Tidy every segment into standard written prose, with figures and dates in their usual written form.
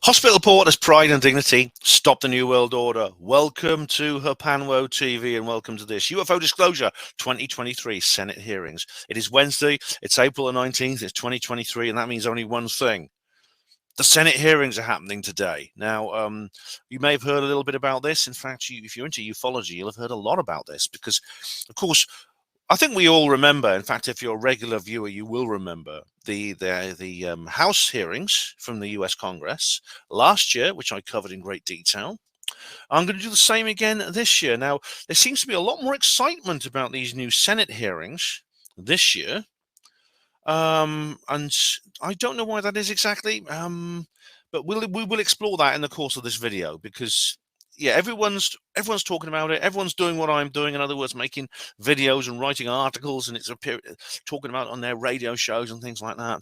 Hospital Porter's pride and dignity. Stop the New World Order. Welcome to Hapanwo TV and welcome to this UFO Disclosure 2023 Senate hearings. It is Wednesday. It's April the 19th. It's 2023, and that means only one thing. The Senate hearings are happening today. Now, you may have heard a little bit about this. In fact, if you're into ufology, you'll have heard a lot about this because, of course, I think we all remember. In fact, if you're a regular viewer, you will remember the House hearings from the U.S. Congress last year, which I covered in great detail. I'm going to do the same again this year. Now, there seems to be a lot more excitement about these new Senate hearings this year, and I don't know why that is exactly. But we will explore that in the course of this video because, yeah, everyone's talking about it. Everyone's doing what I'm doing. In other words, making videos and writing articles, and it's talking about it on their radio shows and things like that.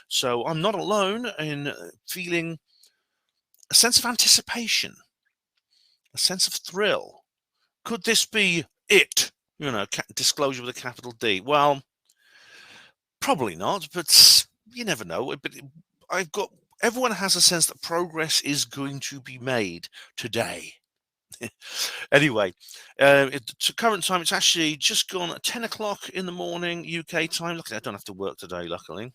So I'm not alone in feeling a sense of anticipation, a sense of thrill. Could this be it? You know, disclosure with a capital D. Well, probably not, but you never know. But everyone has a sense that progress is going to be made today. Anyway, to current time, it's actually just gone at 10 o'clock in the morning UK time. Luckily, I don't have to work today, luckily.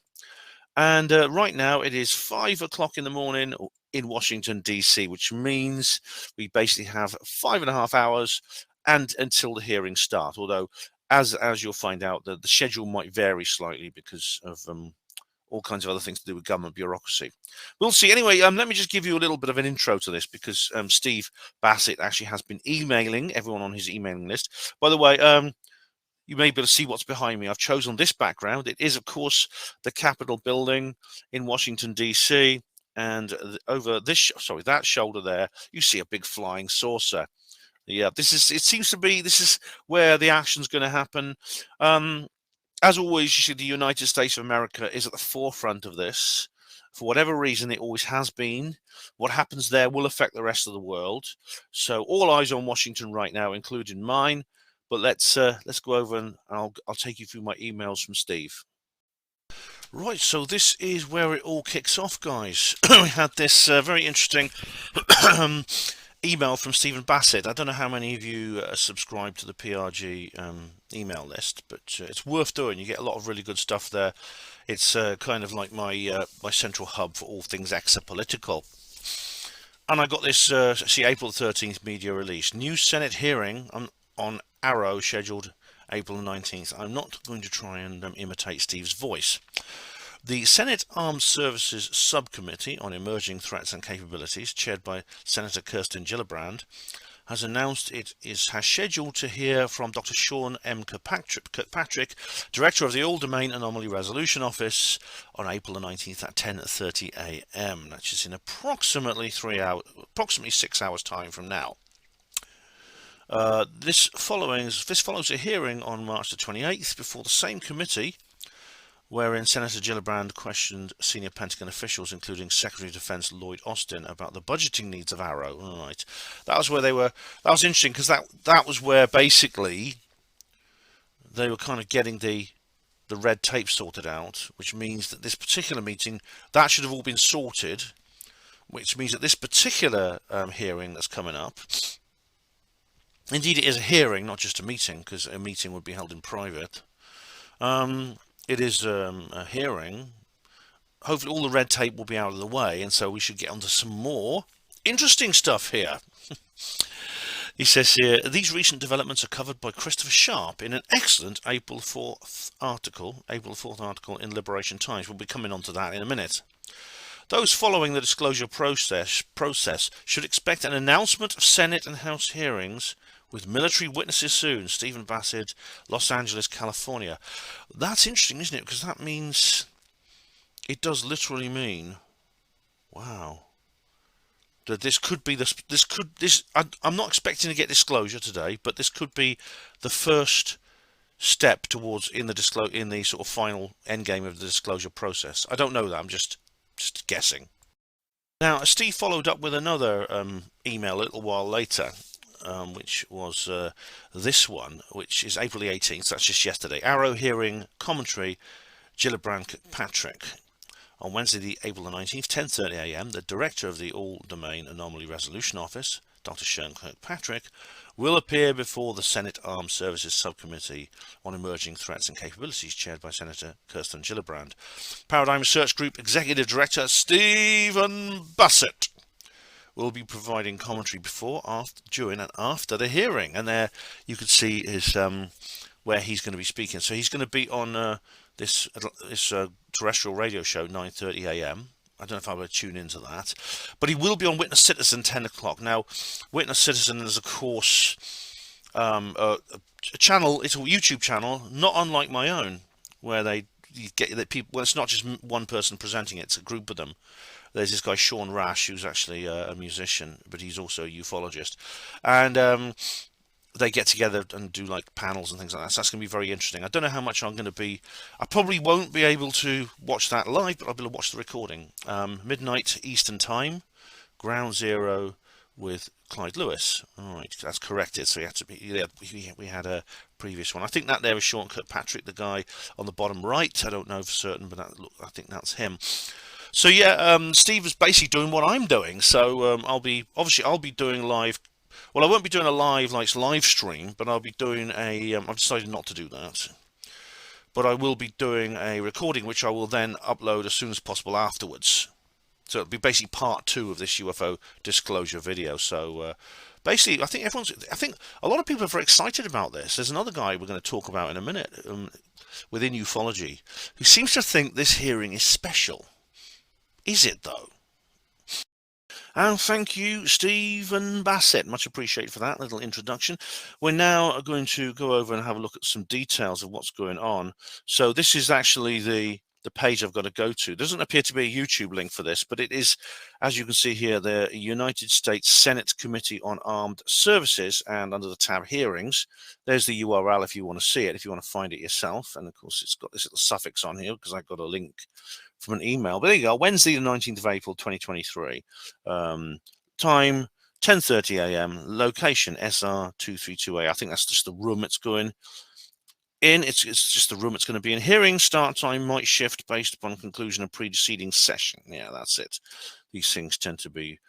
And right now it is 5 o'clock in the morning in Washington, D.C., which means we basically have 5.5 hours and until the hearings start. Although, as you'll find out, the schedule might vary slightly because of all kinds of other things to do with government bureaucracy. We'll see. Anyway, let me just give you a little bit of an intro to this because Steve Bassett actually has been emailing everyone on his emailing list. By the way, you may be able to see what's behind me. I've chosen this background. It is, of course, the Capitol building in Washington, D.C. And over that shoulder there, you see a big flying saucer. Yeah, it seems to be, this is where the action's going to happen. As always, you see the United States of America is at the forefront of this. For whatever reason, it always has been. What happens there will affect the rest of the world. So all eyes on Washington right now, including mine. But let's go over and I'll take you through my emails from Steve. Right, so this is where it all kicks off, guys. We had this very interesting email from Stephen Bassett. I don't know how many of you subscribe to the PRG email list, but it's worth doing. You get a lot of really good stuff there. It's kind of like my central hub for all things exapolitical. And I got this April 13th media release. New Senate hearing on Arrow scheduled April 19th. I'm not going to try and imitate Steve's voice. The Senate Armed Services Subcommittee on Emerging Threats and Capabilities, chaired by Senator Kirsten Gillibrand, has announced it has scheduled to hear from Dr. Sean M. Kirkpatrick, Director of the All Domain Anomaly Resolution Office, on April the 19th at 10:30 a.m. That's just in approximately 6 hours time from now. This follows a hearing on March the 28th before the same committee, wherein Senator Gillibrand questioned senior Pentagon officials, including Secretary of Defense Lloyd Austin, about the budgeting needs of Arrow. All right, that was where they were. That was interesting because that was where basically they were kind of getting the red tape sorted out, which means that this particular meeting that should have all been sorted, which means that this particular hearing that's coming up. Indeed, it is a hearing, not just a meeting, because a meeting would be held in private. It is a hearing. Hopefully all the red tape will be out of the way, and so we should get onto some more interesting stuff here. He says here, these recent developments are covered by Christopher Sharp in an excellent April 4th article in Liberation Times. We'll be coming on to that in a minute. Those following the disclosure process should expect an announcement of Senate and House hearings with military witnesses soon. Stephen Bassett, Los Angeles, California. That's interesting, isn't it? Because that means it does literally mean, wow, that this could be I'm not expecting to get disclosure today, but this could be the first step towards in the sort of final end game of the disclosure process. I don't know that. I'm just guessing. Now, Steve followed up with another email a little while later, which was this one, which is April the 18th. That's just yesterday. Arrow hearing commentary, Gillibrand Kirkpatrick. On Wednesday, the April the 19th, 10:30 a.m., the director of the All-Domain Anomaly Resolution Office, Dr. Sean Kirkpatrick, will appear before the Senate Armed Services Subcommittee on Emerging Threats and Capabilities, chaired by Senator Kirsten Gillibrand. Paradigm Research Group Executive Director Stephen Bassett will be providing commentary before, after, during, and after the hearing. And there you can see is where he's going to be speaking. So he's going to be on this terrestrial radio show, 9:30 a.m. I don't know if I would tune into that, but he will be on Witness Citizen 10 o'clock. Now, Witness Citizen is, of course, a channel. It's a YouTube channel, not unlike my own, where you get the people. Well, it's not just one person presenting it; it's a group of them. There's this guy Sean Rash, who's actually a musician, but he's also a ufologist, and they get together and do like panels and things like that. So that's going to be very interesting. I don't know how much I'm going to be. I probably won't be able to watch that live, but I'll be able to watch the recording. Midnight Eastern Time, Ground Zero with Clyde Lewis. All right, that's corrected. So he had to be. Yeah, we had a previous one. I think that there is Sean Kirkpatrick, the guy on the bottom right. I don't know for certain, but I think that's him. So yeah, Steve is basically doing what I'm doing. So I'll be doing live. Well, I won't be doing a live stream, but I'll be doing a. I've decided not to do that, but I will be doing a recording, which I will then upload as soon as possible afterwards. So it'll be basically part 2 of this UFO disclosure video. So basically, I think a lot of people are very excited about this. There's another guy we're going to talk about in a minute within ufology who seems to think this hearing is special. Is it though? And thank you, Stephen Bassett. Much appreciated for that little introduction. We're now going to go over and have a look at some details of what's going on. So this is actually the page I've got to go to. There doesn't appear to be a YouTube link for this, but it is, as you can see here, the United States Senate Committee on Armed Services, and under the tab Hearings, there's the URL if you want to see it, if you want to find it yourself. And of course, it's got this little suffix on here because I've got a link from an email. But there you go, Wednesday the 19th of April 2023. Time 10:30 a.m. Location SR232A. I think that's just the room it's going in. It's just the room it's going to be in. Hearing start time might shift based upon conclusion of preceding session. Yeah, that's it. These things tend to be,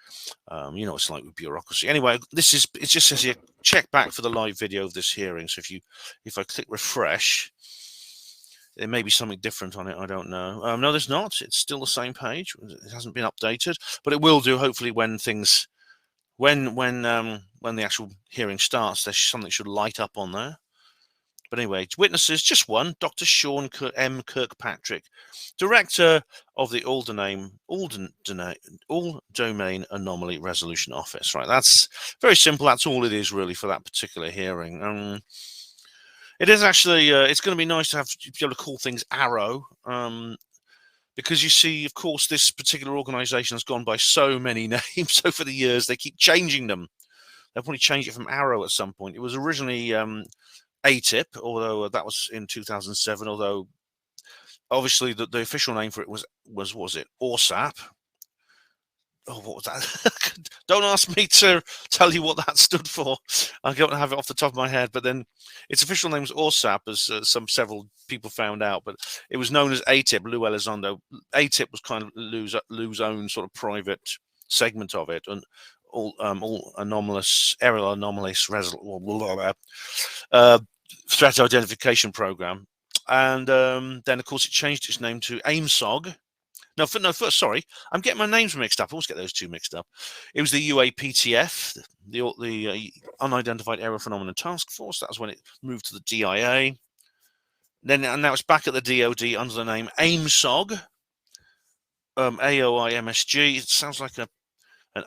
it's like with bureaucracy. Anyway, it just says here, check back for the live video of this hearing. So if I click refresh, there may be something different on it. I don't know. No, there's not. It's still the same page. It hasn't been updated, but it will do. Hopefully, when the actual hearing starts, there's something should light up on there. But anyway, witnesses, just one, Dr. Sean M. Kirkpatrick, Director of the All-Domain Anomaly Resolution Office. Right, that's very simple. That's all it is really for that particular hearing. It is actually, it's going to be nice to be able to call things Arrow, because you see, of course, this particular organization has gone by so many names over the years. They keep changing them. They'll probably change it from Arrow at some point. It was originally ATIP, although that was in 2007, although obviously the official name for it was it ORSAP? Oh, what was that? Don't ask me to tell you what that stood for. I don't have it off the top of my head, but then its official name was ORSAP, as several people found out, but it was known as ATIP, Lou Elizondo. ATIP was kind of Lou's own sort of private segment of it, and all aerial anomalous threat identification program. And then, of course, it changed its name to AIMSOG. First, sorry, I'm getting my names mixed up. I always get those two mixed up. It was the UAPTF, the Unidentified Aerial Phenomenon Task Force. That was when it moved to the DIA. And now it's back at the DOD under the name AIMSOG, AOIMSG. It sounds like an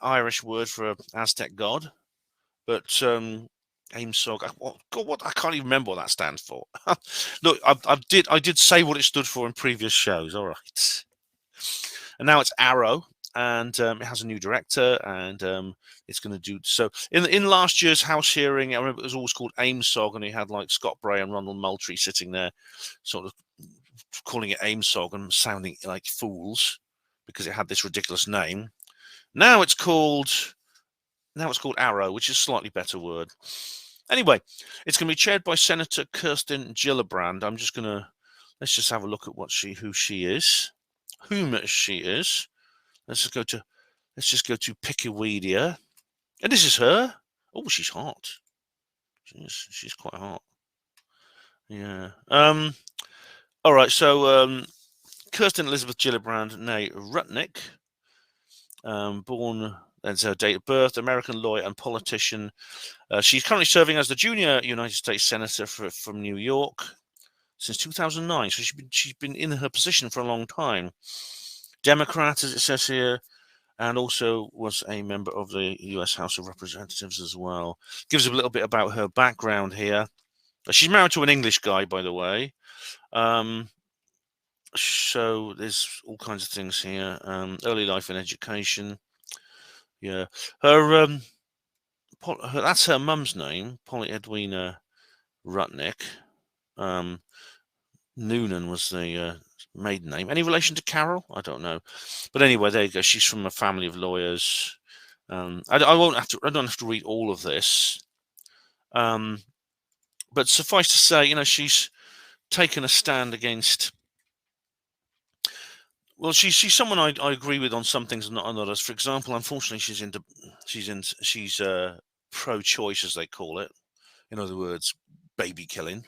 Irish word for an Aztec god, but AIMSOG. What I can't even remember what that stands for. Look, I did say what it stood for in previous shows. All right. And now it's Arrow, and it has a new director, and it's going to do so. In last year's House hearing, I remember it was always called AIMSOG, and he had like Scott Bray and Ronald Moultrie sitting there, sort of calling it AIMSOG and sounding like fools because it had this ridiculous name. Now it's called Arrow, which is a slightly better word. Anyway, it's going to be chaired by Senator Kirsten Gillibrand. Let's just have a look at who she is. whom she is. Let's just go to Wikipedia. And this is her. Oh, she's hot. She's quite hot. Yeah. All right. So Kirsten Elizabeth Gillibrand, née Rutnick, born. That's her date of birth. American lawyer and politician. She's currently serving as the junior United States Senator from New York since 2009. So she's been in her position for a long time. Democrat, as it says here, and also was a member of the U.S. House of Representatives as well. Gives a little bit about her background here. She's married to an English guy, by the way. So there's all kinds of things here. Early life and education. Yeah, her that's her mum's name, Polly Edwina Rutnick. Noonan was the maiden name. Any relation to Carol? I don't know. But anyway, there you go. She's from a family of lawyers. I don't have to read all of this. But suffice to say, she's taken a stand against. Well, she's someone I agree with on some things and not on others. For example, unfortunately, she's pro-choice, as they call it. In other words, baby killing.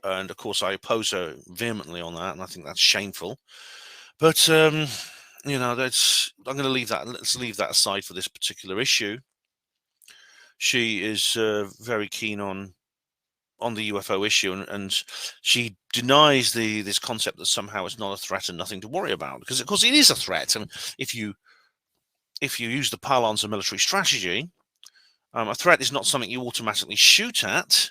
And of course, I oppose her vehemently on that, and I think that's shameful. But that's I'm going to leave that. Let's leave that aside for this particular issue. She is very keen on the UFO issue, and she denies this concept that somehow it's not a threat and nothing to worry about, because of course it is a threat. And if you use the parlance of military strategy, a threat is not something you automatically shoot at.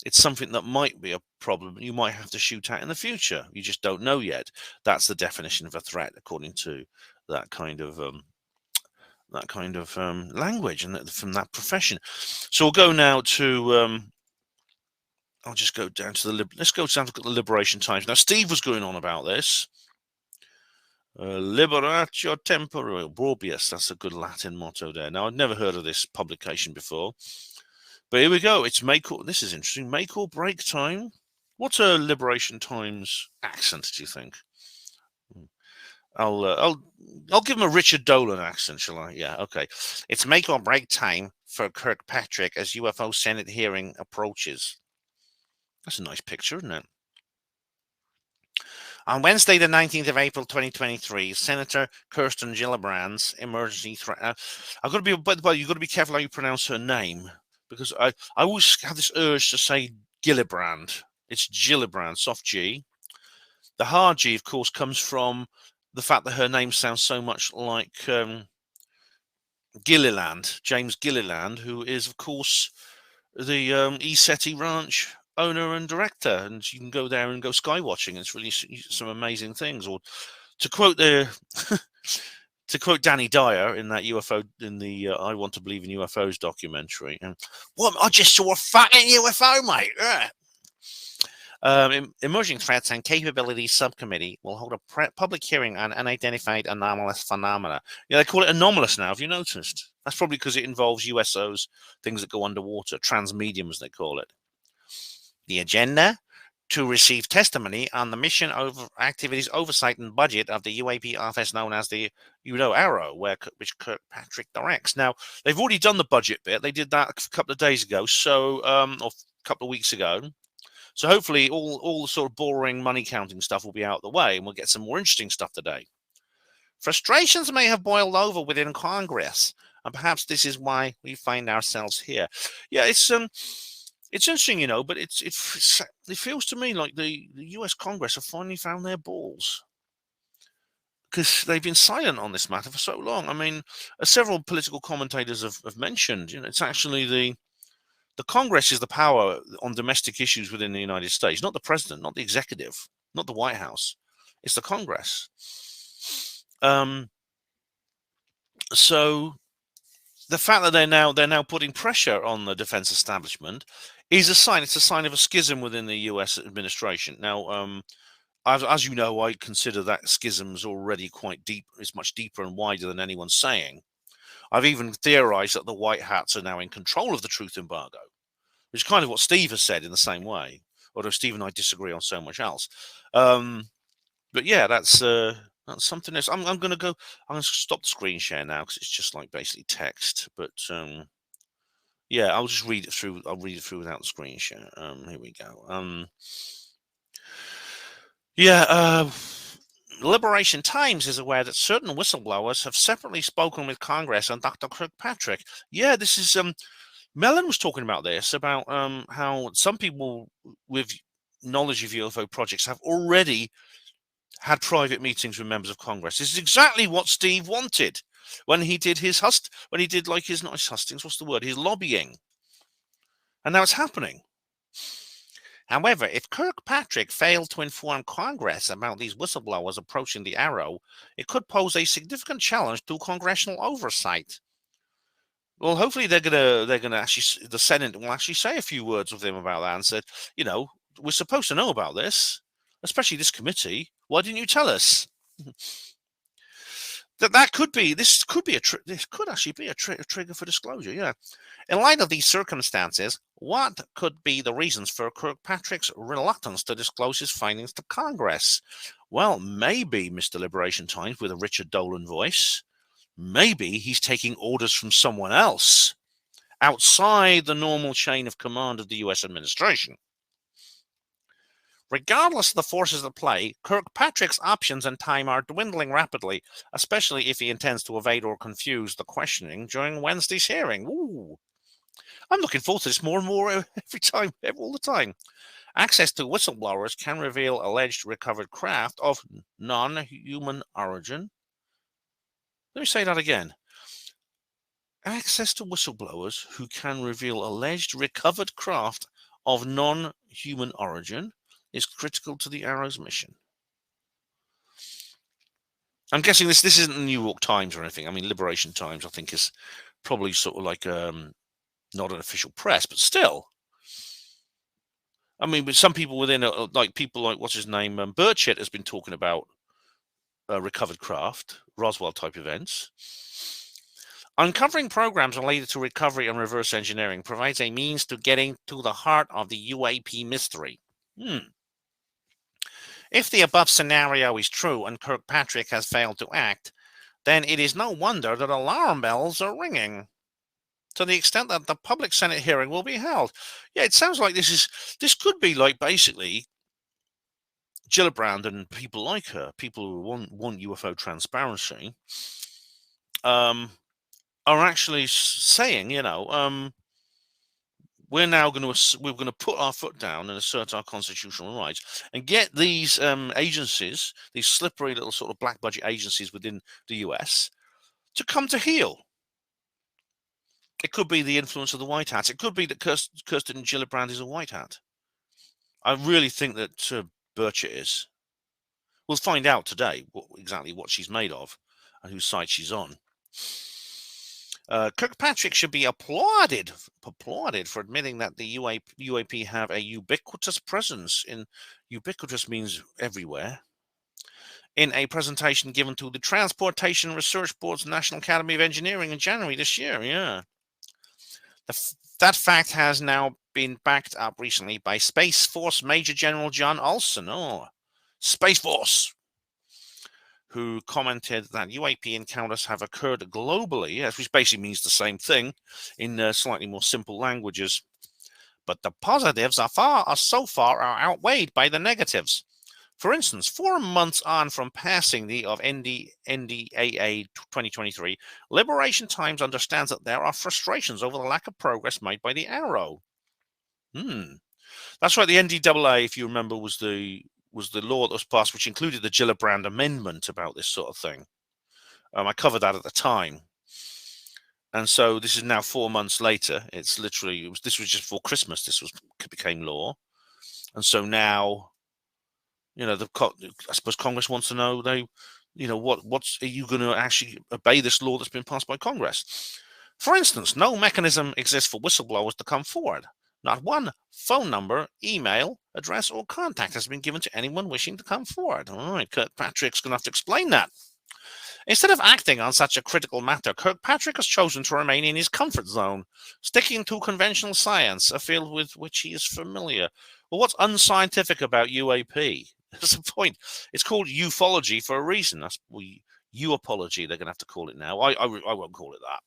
It's something that might be a problem you might have to shoot at in the future. You just don't know yet. That's the definition of a threat, according to that kind of language and from that profession. So we'll go now to. I'll just go down to let's go down to the Liberation Times. Now, Steve was going on about this. Liberatio tempore probius. That's a good Latin motto there. Now, I'd never heard of this publication before. But here we go. It's this is interesting. Make or break time. What's a Liberation Times accent, do you think? I'll give him a Richard Dolan accent, shall I? Yeah, okay. It's make or break time for Kirkpatrick as UFO Senate hearing approaches. That's a nice picture, isn't it? On Wednesday, the 19th of April, 2023, Senator Kirsten Gillibrand's emergency threat. I've got to be, by the way, you've got to be careful how you pronounce her name, because I always have this urge to say Gillibrand. It's Gillibrand, soft G. The hard G, of course, comes from the fact that her name sounds so much like Gilliland, James Gilliland, who is, of course, the ESETI Ranch owner and director, and you can go there and go sky watching. It's really some amazing things. Or to quote to quote Danny Dyer in that UFO in the I Want to Believe in UFOs documentary, well, I just saw a fucking UFO, mate. Emerging Threats and Capabilities Subcommittee will hold a public hearing on unidentified anomalous phenomena. Yeah, they call it anomalous now. Have you noticed? That's probably because it involves USOs, things that go underwater, transmedium, as they call it. The agenda: to receive testimony on the mission activities oversight and budget of the UAP office known as the Arrow, which Kirkpatrick directs. Now, they've already done the budget bit. They did that a couple of days ago, or a couple of weeks ago. So hopefully all the sort of boring money counting stuff will be out of the way, and we'll get some more interesting stuff today. Frustrations may have boiled over within Congress, and perhaps this is why we find ourselves here. Yeah, it's interesting, but it feels to me like the U.S. Congress have finally found their balls, because they've been silent on this matter for so long. I mean, as several political commentators have mentioned, it's actually the Congress is the power on domestic issues within the United States, not the president, not the executive, not the White House. It's the Congress. So the fact that they're now putting pressure on the defense establishment is a sign. It's a sign of a schism within the U.S. administration. Now, as you know, I consider that schism is already quite deep. It's much deeper and wider than anyone's saying. I've even theorized that the White Hats are now in control of the truth embargo, which is kind of what Steve has said in the same way, although Steve and I disagree on so much else. But yeah, that's something else. I'm going to go. I'm going to stop the screen share now because it's just like basically text. But yeah, I'll just read it through. I'll read it through without the screen share. Here we go. Yeah. Liberation Times is aware that certain whistleblowers have separately spoken with Congress and Dr. Kirkpatrick. Yeah, this is Mellon was talking about this, about how some people with knowledge of UFO projects have already had private meetings with members of Congress. This is exactly what Steve wanted when he did his not his hustings, what's the word? His lobbying. And now it's happening. However, if Kirkpatrick failed to inform Congress about these whistleblowers approaching the Arrow, it could pose a significant challenge to congressional oversight. Well, hopefully they're gonna actually, the Senate will actually say a few words with him about that and said, we're supposed to know about this, especially this committee. Why didn't you tell us? This could actually be a trigger for disclosure. Yeah. In light of these circumstances, what could be the reasons for Kirkpatrick's reluctance to disclose his findings to Congress? Well, maybe, Mr. Liberation Times, with a Richard Dolan voice, maybe he's taking orders from someone else outside the normal chain of command of the U.S. administration. Regardless of the forces at play, Kirkpatrick's options and time are dwindling rapidly, especially if he intends to evade or confuse the questioning during Wednesday's hearing. Ooh. I'm looking forward to this more and more every time, all the time. Access to whistleblowers can reveal alleged recovered craft of non-human origin. Let me say that again. Access to whistleblowers who can reveal alleged recovered craft of non-human origin is critical to the Arrow's mission. I'm guessing this isn't the New York Times or anything. I mean, Liberation Times, I think, is probably sort of like not an official press, but still. I mean, with some people within, people like, what's his name, Bassett has been talking about recovered craft, Roswell type events. Uncovering programs related to recovery and reverse engineering provides a means to getting to the heart of the UAP mystery. If the above scenario is true and Kirkpatrick has failed to act, then it is no wonder that alarm bells are ringing. To the extent that the public Senate hearing will be held. Yeah, it sounds like this could be like basically Gillibrand and people like her, people who want UFO transparency, are actually saying, we're going to put our foot down and assert our constitutional rights and get these agencies, these slippery little sort of black budget agencies within the US, to come to heel. It could be the influence of the white hats. It could be that Kirsten Gillibrand is a white hat. I really think that Bassett is. We'll find out today exactly what she's made of and whose side she's on. Kirkpatrick should be applauded for admitting that the UAP have a ubiquitous presence. Ubiquitous means everywhere. In a presentation given to the Transportation Research Board's National Academy of Engineering in January this year. Yeah. That fact has now been backed up recently by Space Force Major General John Olson. Space Force, who commented that UAP encounters have occurred globally, which basically means the same thing in slightly more simple languages. But the positives so far are outweighed by the negatives. For instance, 4 months on from passing the of NDAA 2023, Liberation Times understands that there are frustrations over the lack of progress made by the Arrow. That's right. The NDAA, if you remember, was the law that was passed, which included the Gillibrand Amendment about this sort of thing. I covered that at the time. And so this is now 4 months later. This was just before Christmas. This became law. And so now, I suppose Congress wants to know, are you going to actually obey this law that's been passed by Congress? For instance, no mechanism exists for whistleblowers to come forward. Not one phone number, email, address, or contact has been given to anyone wishing to come forward. All right, Kirkpatrick's going to have to explain that. Instead of acting on such a critical matter, Kirkpatrick has chosen to remain in his comfort zone, sticking to conventional science, a field with which he is familiar. Well, what's unscientific about UAP? That's the point. It's called ufology for a reason. That's apology. They're going to have to call it now. I won't call it that.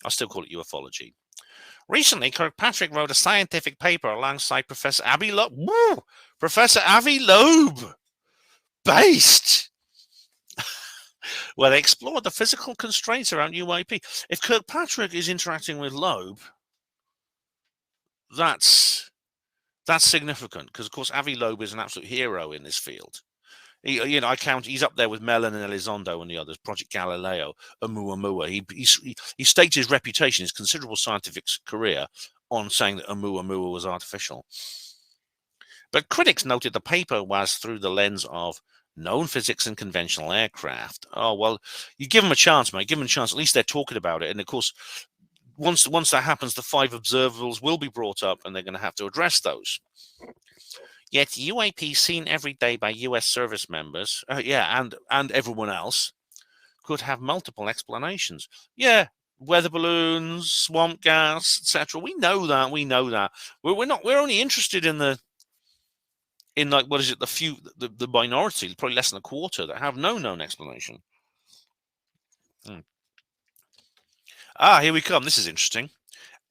I'll still call it ufology. Recently, Kirkpatrick wrote a scientific paper alongside Professor Avi Loeb. Woo! Professor Avi Loeb, based, where they explored the physical constraints around UAP. If Kirkpatrick is interacting with Loeb, that's significant because, of course, Avi Loeb is an absolute hero in this field. He's up there with Mellon and Elizondo and the others. Project Galileo, Oumuamua. He staked his reputation, his considerable scientific career, on saying that Oumuamua was artificial. But critics noted the paper was through the lens of known physics and conventional aircraft. Oh, well, you give them a chance, mate. Give them a chance. At least they're talking about it. And, of course, once that happens, the 5 observables will be brought up, and they're going to have to address those. Yet UAP seen every day by U.S. service members, and everyone else, could have multiple explanations. Yeah, weather balloons, swamp gas, etc. We know that. We're only interested in the minority, probably less than a quarter, that have no known explanation. Here we come. This is interesting.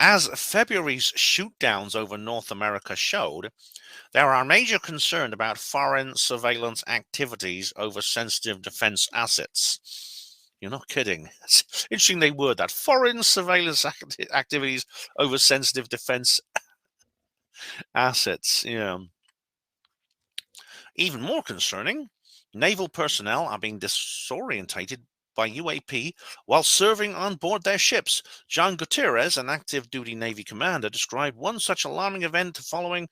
As February's shoot-downs over North America showed, there are major concerns about foreign surveillance activities over sensitive defense assets. You're not kidding. It's interesting they word that. Foreign surveillance activities over sensitive defense assets. Yeah. Even more concerning, naval personnel are being disorientated by UAP while serving on board their ships. John Gutierrez, an active duty Navy commander, described one such alarming event involving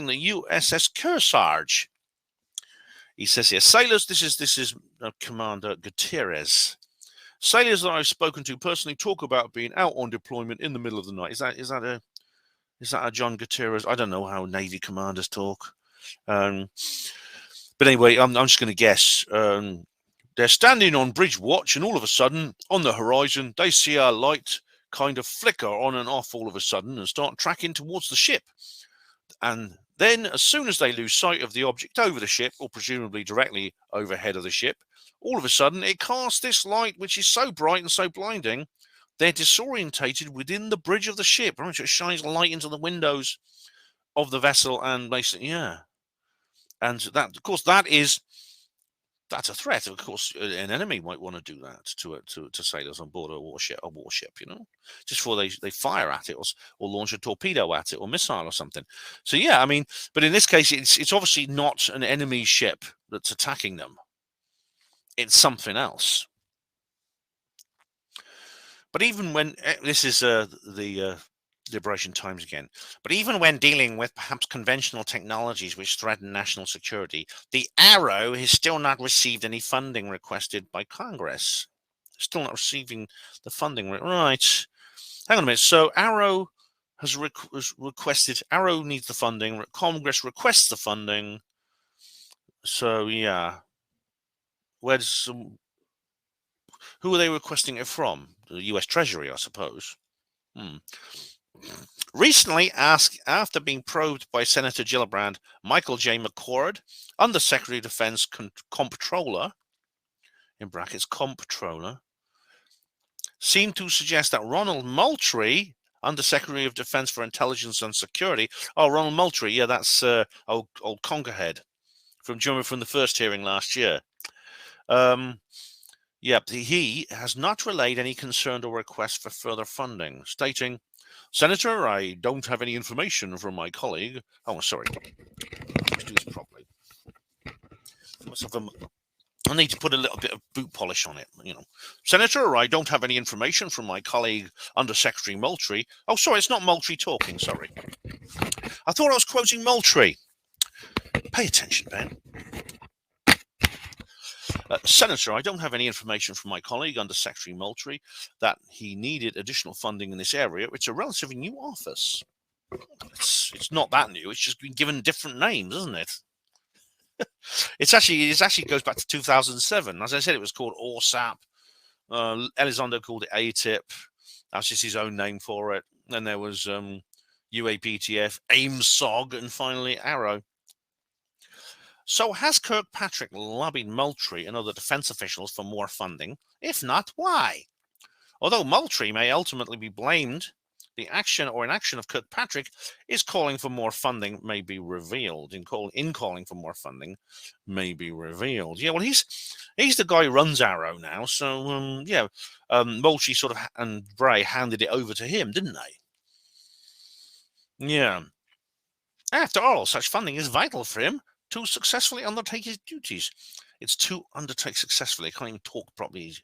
the USS Kearsarge. He says here, sailors, this is Commander Gutierrez. Sailors that I've spoken to personally talk about being out on deployment in the middle of the night. Is that a John Gutierrez? I don't know how Navy commanders talk. But anyway, I'm just going to guess. They're standing on bridge watch, and all of a sudden, on the horizon, they see a light kind of flicker on and off all of a sudden and start tracking towards the ship. And then, as soon as they lose sight of the object over the ship, or presumably directly overhead of the ship, all of a sudden, it casts this light, which is so bright and so blinding, they're disorientated within the bridge of the ship. Right? So it shines light into the windows of the vessel, and basically, yeah. And that, of course, that's a threat. Of course, an enemy might want to do that to sailors on board a warship, just before they fire at it or launch a torpedo at it or missile or something. So yeah, I mean, but in this case, it's obviously not an enemy ship that's attacking them. It's something else. But even when this is the Liberation Times again. But even when dealing with perhaps conventional technologies which threaten national security, the Arrow has still not received any funding requested by Congress. Still not receiving the funding. Right. Hang on a minute. So Arrow has requested, Arrow needs the funding. Congress requests the funding. So, yeah. Who are they requesting it from? The U.S. Treasury, I suppose. Recently, after being probed by Senator Gillibrand, Michael J. McCord, Undersecretary of Defense Comptroller, in brackets, Comptroller, seemed to suggest that Ronald Moultrie, Undersecretary of Defense for Intelligence and Security, Ronald Moultrie, yeah, that's old Conkerhead from the first hearing last year. He has not relayed any concern or request for further funding, stating, Senator, I don't have any information from my colleague. Oh, sorry. Let's do this properly. I need to put a little bit of boot polish on it, Senator, I don't have any information from my colleague, Undersecretary Moultrie. Oh, sorry, it's not Moultrie talking, sorry. I thought I was quoting Moultrie. Pay attention, Ben. Senator, I don't have any information from my colleague, Undersecretary Moultrie, that he needed additional funding in this area. It's a relatively new office. It's not that new. It's just been given different names, isn't it? It actually goes back to 2007. As I said, it was called ORSAP. Elizondo called it ATIP. That's just his own name for it. Then there was UAPTF, AIMSOG, and finally Arrow. So has Kirkpatrick lobbied Moultrie and other defense officials for more funding? If not, why? Although Moultrie may ultimately be blamed, the action or inaction of Kirkpatrick is calling for more funding may be revealed. In calling for more funding may be revealed. Yeah, well, he's the guy who runs Arrow now. So Moultrie sort of and Bray handed it over to him, didn't they? Yeah. After all, such funding is vital for him to successfully undertake his duties. It's to undertake successfully. I can't even talk properly.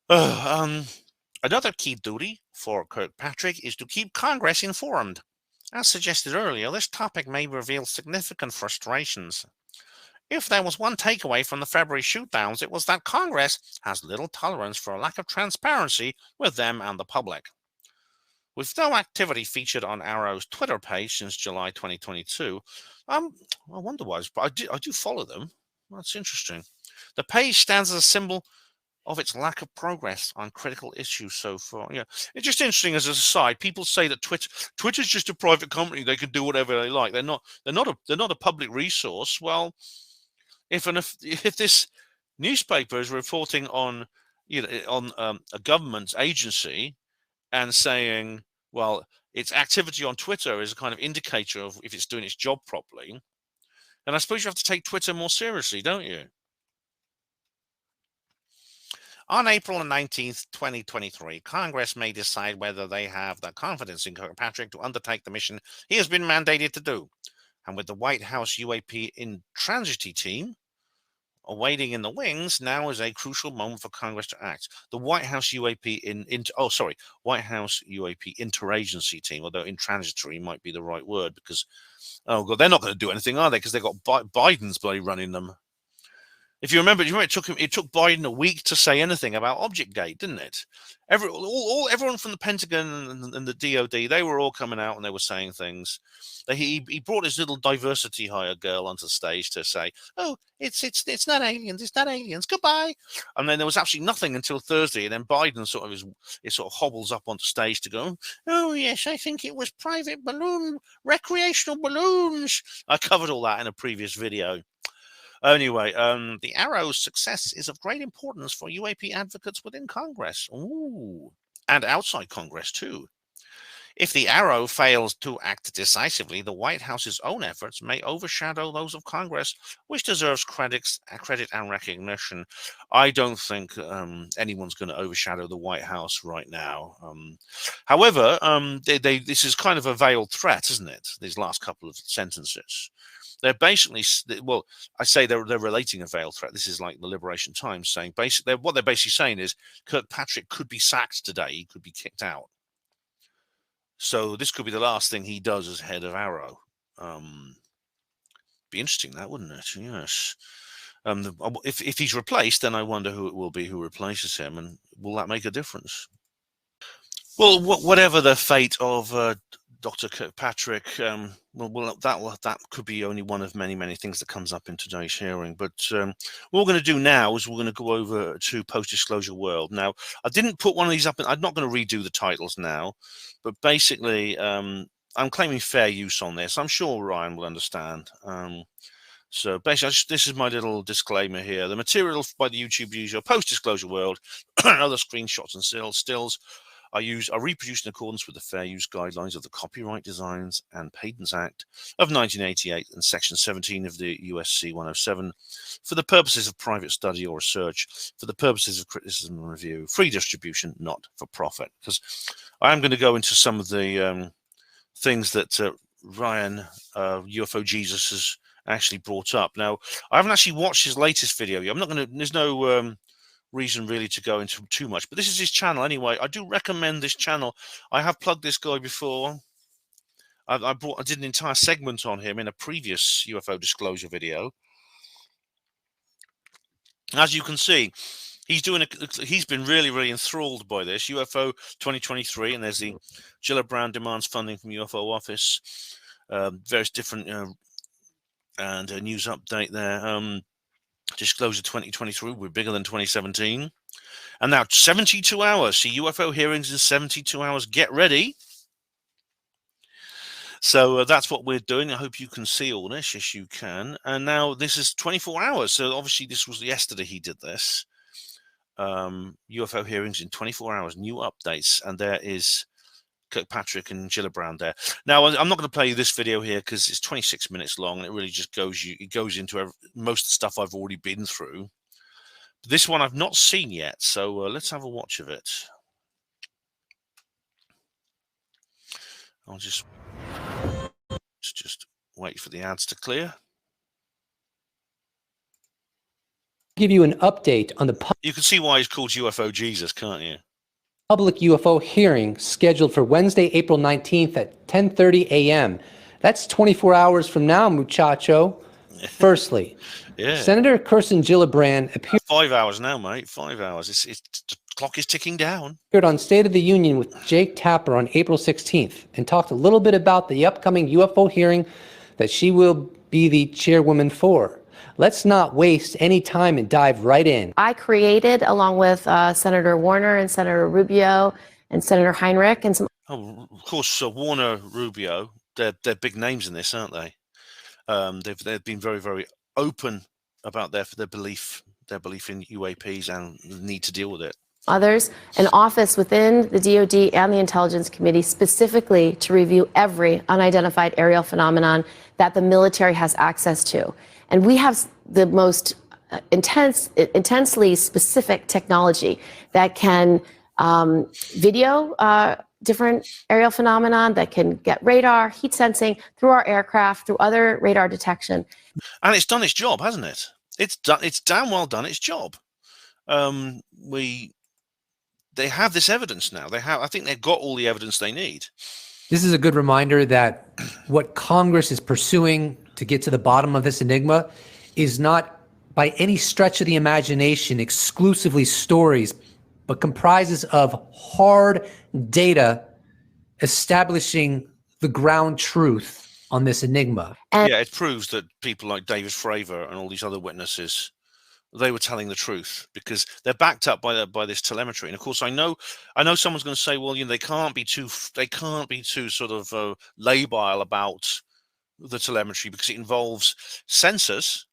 Another key duty for Kirkpatrick is to keep Congress informed. As suggested earlier, this topic may reveal significant frustrations. If there was one takeaway from the February shootdowns, it was that Congress has little tolerance for a lack of transparency with them and the public. With no activity featured on Arrow's Twitter page since July 2022, I wonder why, but I do follow them. That's interesting. The page stands as a symbol of its lack of progress on critical issues so far. Yeah, it's just interesting as an aside. People say that Twitter's just a private company; they can do whatever they like. They're not a public resource. Well, if this newspaper is reporting on a government agency and saying, well, its activity on Twitter is a kind of indicator of if it's doing its job properly, then I suppose you have to take Twitter more seriously, don't you? On April 19th, 2023, Congress may decide whether they have the confidence in Kirkpatrick to undertake the mission he has been mandated to do. And with the White House UAP intransigity team awaiting in the wings, now is a crucial moment for Congress to act. The White House UAP White House UAP interagency team, although intransitory might be the right word because, oh God, they're not going to do anything, are they? Because they've got Biden's bloody running them. If you remember, it took Biden a week to say anything about Objectgate, didn't it? Everyone from the Pentagon and the DOD, they were all coming out and they were saying things. He brought his little diversity hire girl onto the stage to say, "Oh, it's not aliens, goodbye." And then there was absolutely nothing until Thursday, and then Biden sort of hobbles up onto stage to go, "Oh yes, I think it was recreational balloons." I covered all that in a previous video. Anyway, the Arrow's success is of great importance for UAP advocates within Congress. Ooh, and outside Congress, too. If the Arrow fails to act decisively, the White House's own efforts may overshadow those of Congress, which deserves credit and recognition. I don't think anyone's going to overshadow the White House right now. However, this is kind of a veiled threat, isn't it? These last couple of sentences. They're basically, well, I say they're relating a veiled threat. This is like the Liberation Times saying, what they're basically saying is Kirkpatrick could be sacked today. He could be kicked out. So this could be the last thing he does as head of Arrow. Be interesting, that, wouldn't it? Yes. If he's replaced, then I wonder who it will be who replaces him, and will that make a difference? Well, whatever the fate of Dr. Kirkpatrick, that could be only one of many things that comes up in today's hearing. But what we're going to do now is we're going to go over to Post-Disclosure World. Now, I didn't put one of these up, and I'm not going to redo the titles now, but basically, I'm claiming fair use on this. I'm sure Ryan will understand. So basically, this is my little disclaimer here. The material by the YouTube user Post-Disclosure World and other screenshots and stills are reproduced in accordance with the fair use guidelines of the Copyright Designs and Patents Act of 1988 and Section 17 of the USC 107 for the purposes of private study or research, for the purposes of criticism and review, free distribution, not for profit. Because I am going to go into some of the things that Ryan, UFO Jesus, has actually brought up. Now, I haven't actually watched his latest video. I'm not going to, there's no reason really to go into too much, but this is his channel anyway. I do recommend this channel. I have plugged this guy before. I did an entire segment on him in a previous UFO disclosure video. As you can see, he's been really enthralled by this UFO 2023, and there's the Gillibrand demands funding from UFO office, various different and a news update there. Disclosure 2023, we're bigger than 2017. And now 72 hours. See, UFO hearings in 72 hours. Get ready. So that's what we're doing. I hope you can see all this. Yes, you can. And now this is 24 hours. So obviously this was yesterday he did this. UFO hearings in 24 hours, new updates. And there is Kirkpatrick and Gillibrand there. Now, I'm not going to play you this video here because it's 26 minutes long and it really just goes into most of the stuff I've already been through. This one I've not seen yet, so let's have a watch of it. I'll just wait for the ads to clear. Give you an update on the You can see why he's called UFO Jesus, can't you? public UFO hearing scheduled for Wednesday, April 19th at 10:30 a.m. That's 24 hours from now, muchacho. Firstly, Yeah. Senator Kirsten Gillibrand appeared 5 hours now, mate. 5 hours. The clock is ticking down. on State of the Union with Jake Tapper on April 16th and talked a little bit about the upcoming UFO hearing that she will be the chairwoman for. Let's not waste any time and dive right in. I created, along with Senator Warner and Senator Rubio and Senator Heinrich and some. Oh, of course, Warner, Rubio, they're big names in this, aren't they? They've been very, very open about their belief in UAPs and the need to deal with it. Others, an office within the DoD and the Intelligence Committee specifically to review every unidentified aerial phenomenon that the military has access to. And we have the most intensely specific technology that can video different aerial phenomenon, that can get radar, heat sensing through our aircraft, through other radar detection. And it's done its job, hasn't it? It's damn well done its job. They have this evidence now. I think they've got all the evidence they need. This is a good reminder that what Congress is pursuing to get to the bottom of this enigma is not by any stretch of the imagination exclusively stories, but comprises of hard data establishing the ground truth on this enigma. And yeah, it proves that people like David Fravor and all these other witnesses, they were telling the truth because they're backed up by this telemetry. And of course, I know someone's going to say, well, they can't be too sort of labile about the telemetry because it involves sensors,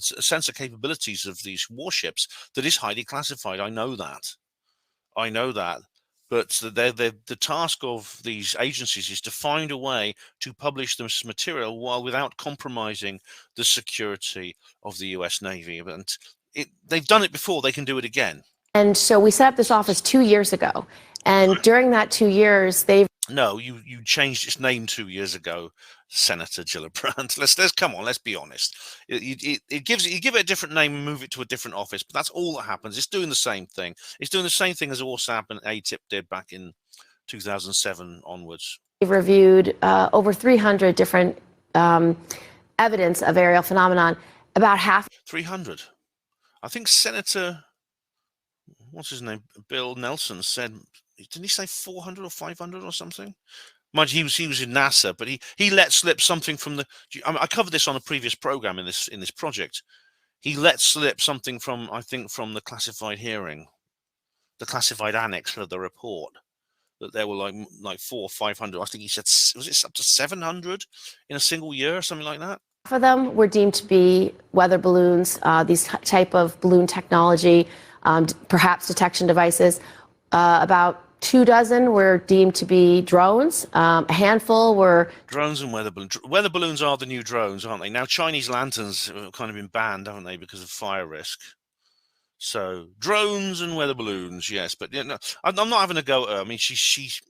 sensor capabilities of these warships that is highly classified. I know that. But the task of these agencies is to find a way to publish this material while without compromising the security of the U.S. Navy. And they've done it before, they can do it again. And so we set up this office 2 years ago. And during that 2 years, they've. No, you changed its name 2 years ago, Senator Gillibrand. Let's come on, let's be honest. You give it a different name and move it to a different office, but that's all that happens. It's doing the same thing. It's doing the same thing as ORSAP and ATIP did back in 2007 onwards. We've reviewed over 300 different evidence of aerial phenomenon. About half. 300. I think Senator, what's his name, Bill Nelson said, didn't he say 400 or 500 or something? Mind you, he was in NASA, but he let slip something from the. I covered this on a previous program in this project. He let slip something from, I think, from the classified hearing, the classified annex of the report, that there were like 400 or 500. I think he said, was it up to 700 in a single year or something like that? Half of them were deemed to be weather balloons, these type of balloon technology, perhaps detection devices. About 24 were deemed to be drones. A handful were drones and weather balloons. Weather balloons are the new drones, aren't they? Now Chinese lanterns have kind of been banned, haven't they, because of fire risk. So drones and weather balloons, yes. But no, I'm not having a go at her. I mean, she's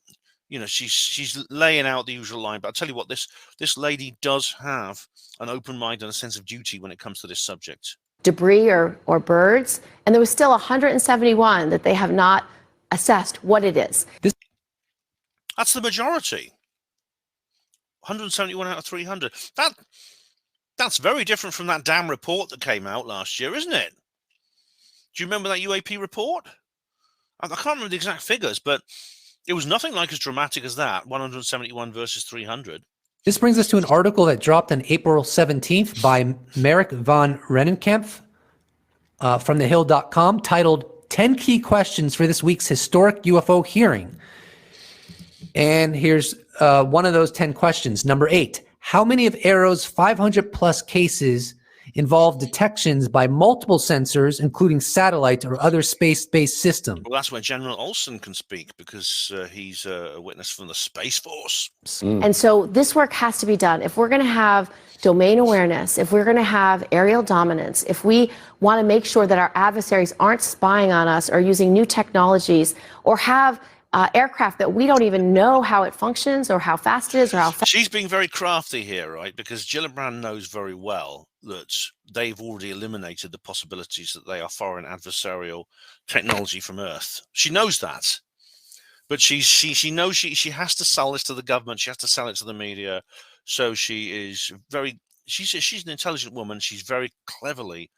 laying out the usual line. But I'll tell you what, this lady does have an open mind and a sense of duty when it comes to this subject. Debris or birds, and there was still 171 that they have not assessed what it is. That's the majority. 171 out of 300. That's very different from that damn report that came out last year, isn't it? Do you remember that UAP report? I can't remember the exact figures, but it was nothing like as dramatic as that, 171 versus 300. This brings us to an article that dropped on April 17th by Merrick von Rennenkampf from thehill.com titled 10 Key Questions for This Week's Historic UFO Hearing. And here's one of those 10 questions. Number 8, how many of AARO's 500 plus cases involve detections by multiple sensors, including satellite or other space-based systems? Well, that's where General Olson can speak, because he's a witness from the Space Force. And so this work has to be done. If we're going to have domain awareness, if we're going to have aerial dominance, if we want to make sure that our adversaries aren't spying on us or using new technologies, or have aircraft that we don't even know how it functions or how fast it is or how fast. She's being very crafty here, right? Because Gillibrand knows very well that they've already eliminated the possibilities that they are foreign adversarial technology from Earth. She knows that. But she knows she has to sell this to the government. She has to sell it to the media. So she's an intelligent woman. She's very cleverly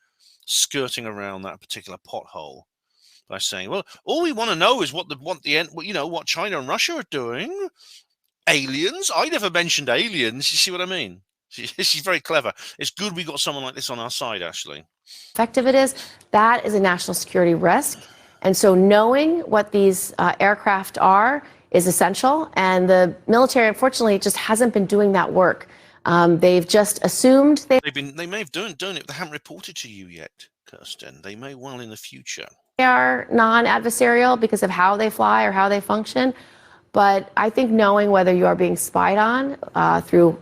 skirting around that particular pothole by saying, well, all we want to know is what China and Russia are doing. Aliens? I never mentioned aliens. You see what I mean? She's very clever. It's good we got someone like this on our side, actually. Effective it is, that is a national security risk. And so knowing what these aircraft are is essential. And the military, unfortunately, just hasn't been doing that work. They've just assumed they may have done it. They haven't reported to you yet, Kirsten. They may well in the future. They are non-adversarial because of how they fly or how they function. But I think knowing whether you are being spied on through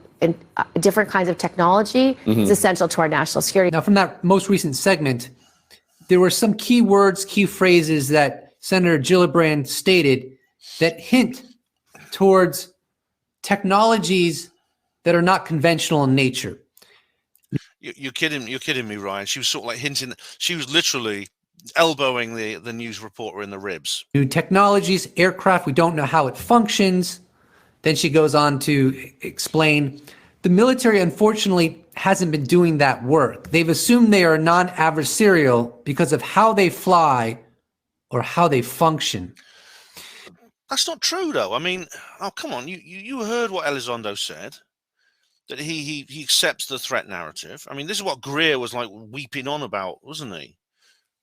different kinds of technology is essential to our national security. Now, from that most recent segment, there were some key words, key phrases that Senator Gillibrand stated that hint towards technologies that are not conventional in nature. You're kidding me, Ryan. She was sort of like hinting. She was literally elbowing the news reporter in the ribs. New technologies, aircraft, we don't know how it functions. Then she goes on to explain the military, unfortunately, hasn't been doing that work. They've assumed they are non-adversarial because of how they fly or how they function. That's not true, though. I mean, oh, come on. You heard what Elizondo said, that he accepts the threat narrative. I mean, this is what Greer was like weeping on about, wasn't he?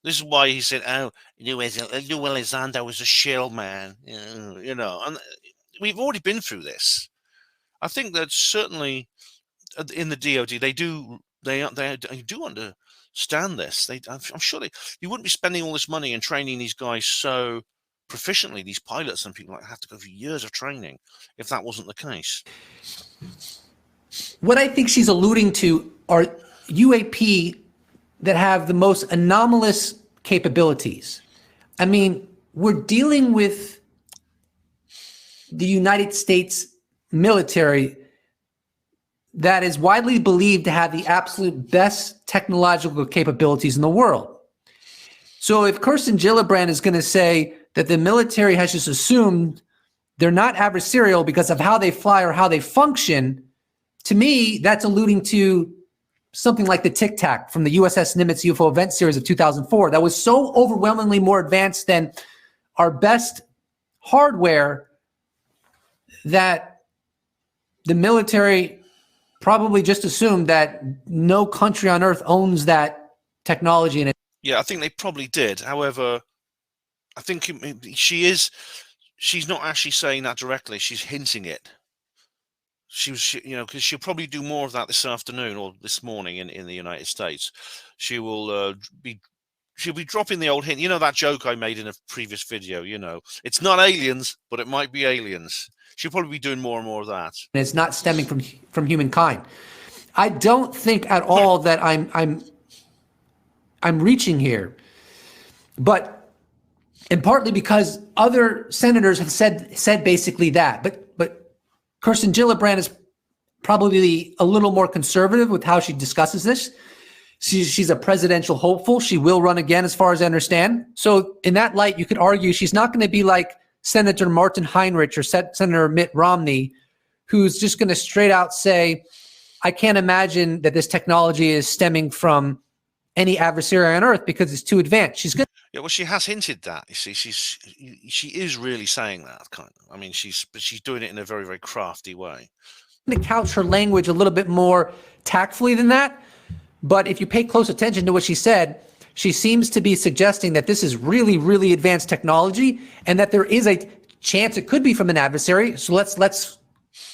This is why he said, oh, Elizondo was a shill, man. You know, and we've already been through this. I think that certainly in the DoD, they do understand this. I'm sure you wouldn't be spending all this money and training these guys so proficiently, these pilots and people have to go through years of training, if that wasn't the case. What I think she's alluding to are UAP that have the most anomalous capabilities. I mean, we're dealing with the United States military that is widely believed to have the absolute best technological capabilities in the world. So if Kirsten Gillibrand is going to say that the military has just assumed they're not adversarial because of how they fly or how they function, to me, that's alluding to something like the Tic Tac from the USS Nimitz UFO event series of 2004 that was so overwhelmingly more advanced than our best hardware that the military probably just assumed that no country on earth owns that technology. Yeah, I think they probably did. However, I think she's not actually saying that directly. She's hinting it. Because she'll probably do more of that this afternoon or this morning in the United States. She'll be dropping the old hint. You know that joke I made in a previous video. It's not aliens, but it might be aliens. She'll probably be doing more and more of that. And it's not stemming from humankind. I don't think at all that I'm reaching here, but and partly because other senators have said basically that, but Kirsten Gillibrand is probably a little more conservative with how she discusses this. She's a presidential hopeful. She will run again, as far as I understand. So in that light, you could argue she's not going to be like Senator Martin Heinrich or Senator Mitt Romney, who's just going to straight out say, I can't imagine that this technology is stemming from any adversary on Earth because it's too advanced. She's good. Yeah, well, she has hinted that. You see, she is really saying that kind of. I mean, she's doing it in a very, very crafty way. To couch her language a little bit more tactfully than that. But if you pay close attention to what she said, she seems to be suggesting that this is really, really advanced technology and that there is a chance it could be from an adversary. So let's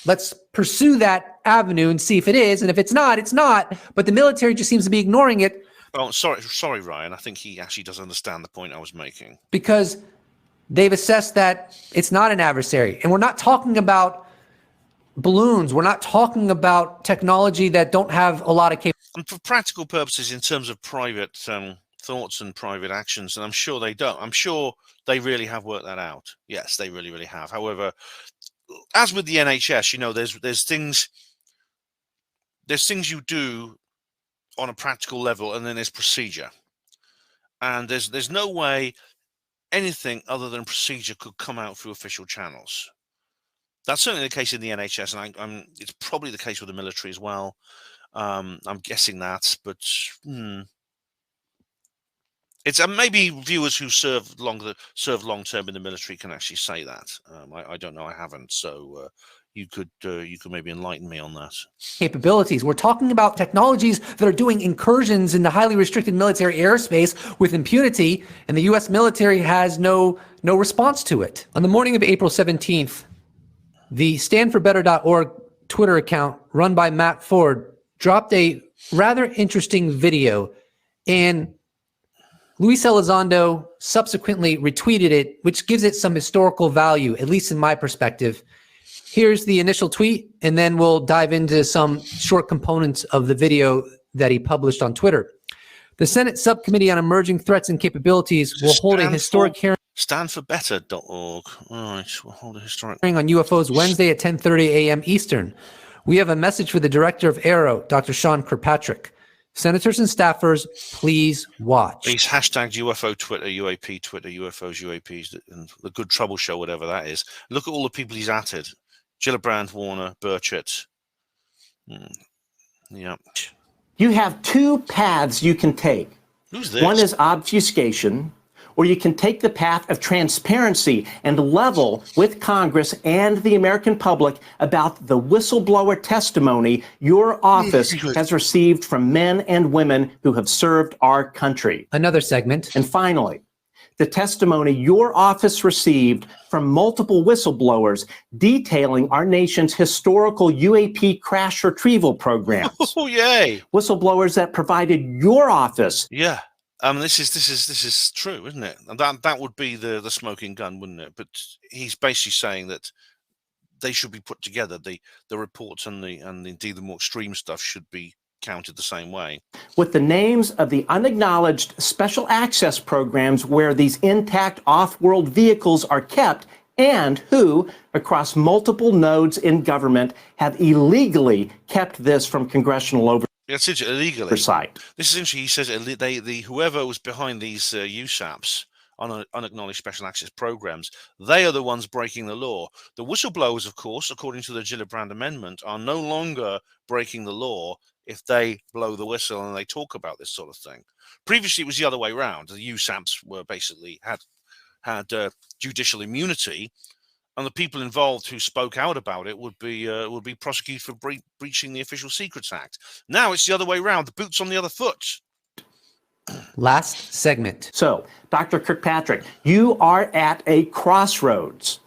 Let's pursue that avenue and see if it is. And if it's not, it's not. But the military just seems to be ignoring it. Oh, sorry, Ryan. I think he actually does understand the point I was making. Because they've assessed that it's not an adversary. And we're not talking about balloons. We're not talking about technology that don't have a lot of capability. And for practical purposes, in terms of private thoughts and private actions, and I'm sure they don't. I'm sure they really have worked that out. Yes, they really, really have. However, as with the NHS, you know, there's things you do on a practical level, and then there's procedure. And there's no way anything other than procedure could come out through official channels. That's certainly the case in the NHS, and it's probably the case with the military as well. I'm guessing that, but it's maybe viewers who serve long term in the military can actually say that. I don't know. I haven't, so you could maybe enlighten me on that. Capabilities. We're talking about technologies that are doing incursions into highly restricted military airspace with impunity, and the U.S. military has no response to it. On the morning of April 17th, the StandForBetter.org Twitter account run by Matt Ford dropped a rather interesting video, and Luis Elizondo subsequently retweeted it, which gives it some historical value, at least in my perspective. Here's the initial tweet, and then we'll dive into some short components of the video that he published on Twitter. The Senate Subcommittee on Emerging Threats and Capabilities will hold a historic hearing. StandForBetter.org. All right, we'll hold a historic hearing on UFOs Wednesday at 10:30 a.m. Eastern. We have a message for the director of AARO, Dr. Sean Kirkpatrick. Senators and staffers, please watch. He's hashtagged UFO Twitter, UAP Twitter, UFOs, UAPs, and the Good Trouble Show, whatever that is. Look at all the people he's added. Gillibrand, Warner, Burchett. Yeah. You have two paths you can take. Who's this? One is obfuscation, or you can take the path of transparency and level with Congress and the American public about the whistleblower testimony your office has received from men and women who have served our country. Another segment. And finally, the testimony your office received from multiple whistleblowers detailing our nation's historical UAP crash retrieval programs. Oh, yay. Whistleblowers that provided your office. Yeah. This is true, isn't it? And that would be the smoking gun, wouldn't it? But he's basically saying that they should be put together. The reports and indeed the more extreme stuff should be counted the same way. With the names of the unacknowledged special access programs where these intact off-world vehicles are kept, and who, across multiple nodes in government, have illegally kept this from congressional oversight. That's it, illegally. This is interesting. He says whoever was behind these USAPs, unacknowledged special access programs, they are the ones breaking the law. The whistleblowers, of course, according to the Gillibrand Amendment, are no longer breaking the law if they blow the whistle and they talk about this sort of thing. Previously, it was the other way around. The USAPs were basically had judicial immunity, and the people involved who spoke out about it would be prosecuted for breaching the Official Secrets Act. Now it's the other way around. The boot's on the other foot. Last segment. So, Dr. Kirkpatrick, you are at a crossroads.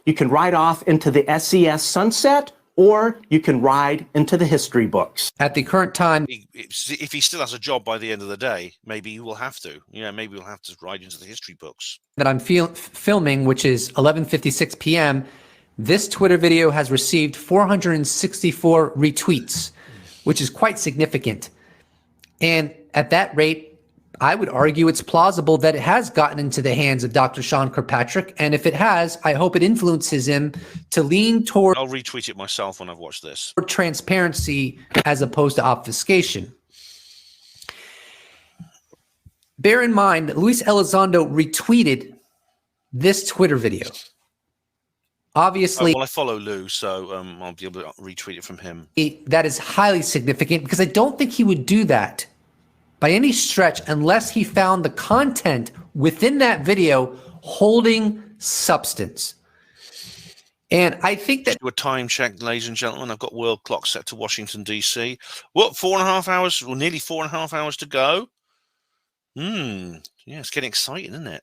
You can ride off into the SES sunset, or you can ride into the history books. At the current time, if he still has a job by the end of the day, maybe he will have to. Yeah, maybe we'll have to ride into the history books. That I'm filming, which is 11:56 p.m., this Twitter video has received 464 retweets, which is quite significant. And at that rate, I would argue it's plausible that it has gotten into the hands of Dr. Sean Kirkpatrick. And if it has, I hope it influences him to lean toward I'll retweet it myself when I've watched this. Transparency as opposed to obfuscation. Bear in mind that Luis Elizondo retweeted this Twitter video. Obviously, well, I follow Lou, so I'll be able to retweet it from him. That is highly significant because I don't think he would do that by any stretch unless he found the content within that video holding substance. And I think that... Do a time check, ladies and gentlemen. I've got world clock set to Washington, D.C. What, 4.5 hours, or nearly 4.5 hours to go? Yeah, it's getting exciting, isn't it?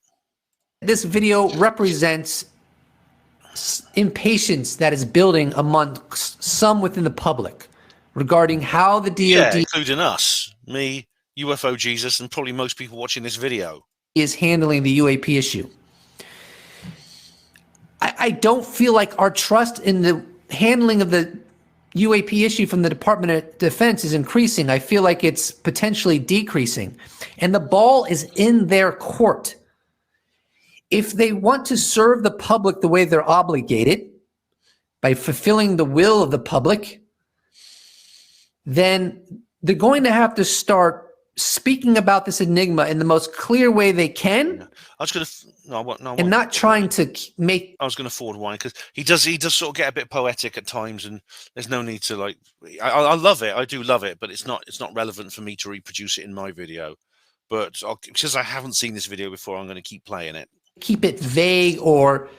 This video represents impatience that is building amongst some within the public regarding how the DoD including us, me, UFO Jesus, and probably most people watching this video, is handling the UAP issue. I don't feel like our trust in the handling of the UAP issue from the Department of Defense is increasing. I feel like it's potentially decreasing. And the ball is in their court. If they want to serve the public the way they're obligated, by fulfilling the will of the public, then they're going to have to start speaking about this enigma in the most clear way they can. I was going to and not trying to make. I was going to forward wine because he does sort of get a bit poetic at times, and there's no need to like. I love it. I do love it, but it's not relevant for me to reproduce it in my video. But because I haven't seen this video before, I'm going to keep playing it. Keep it vague or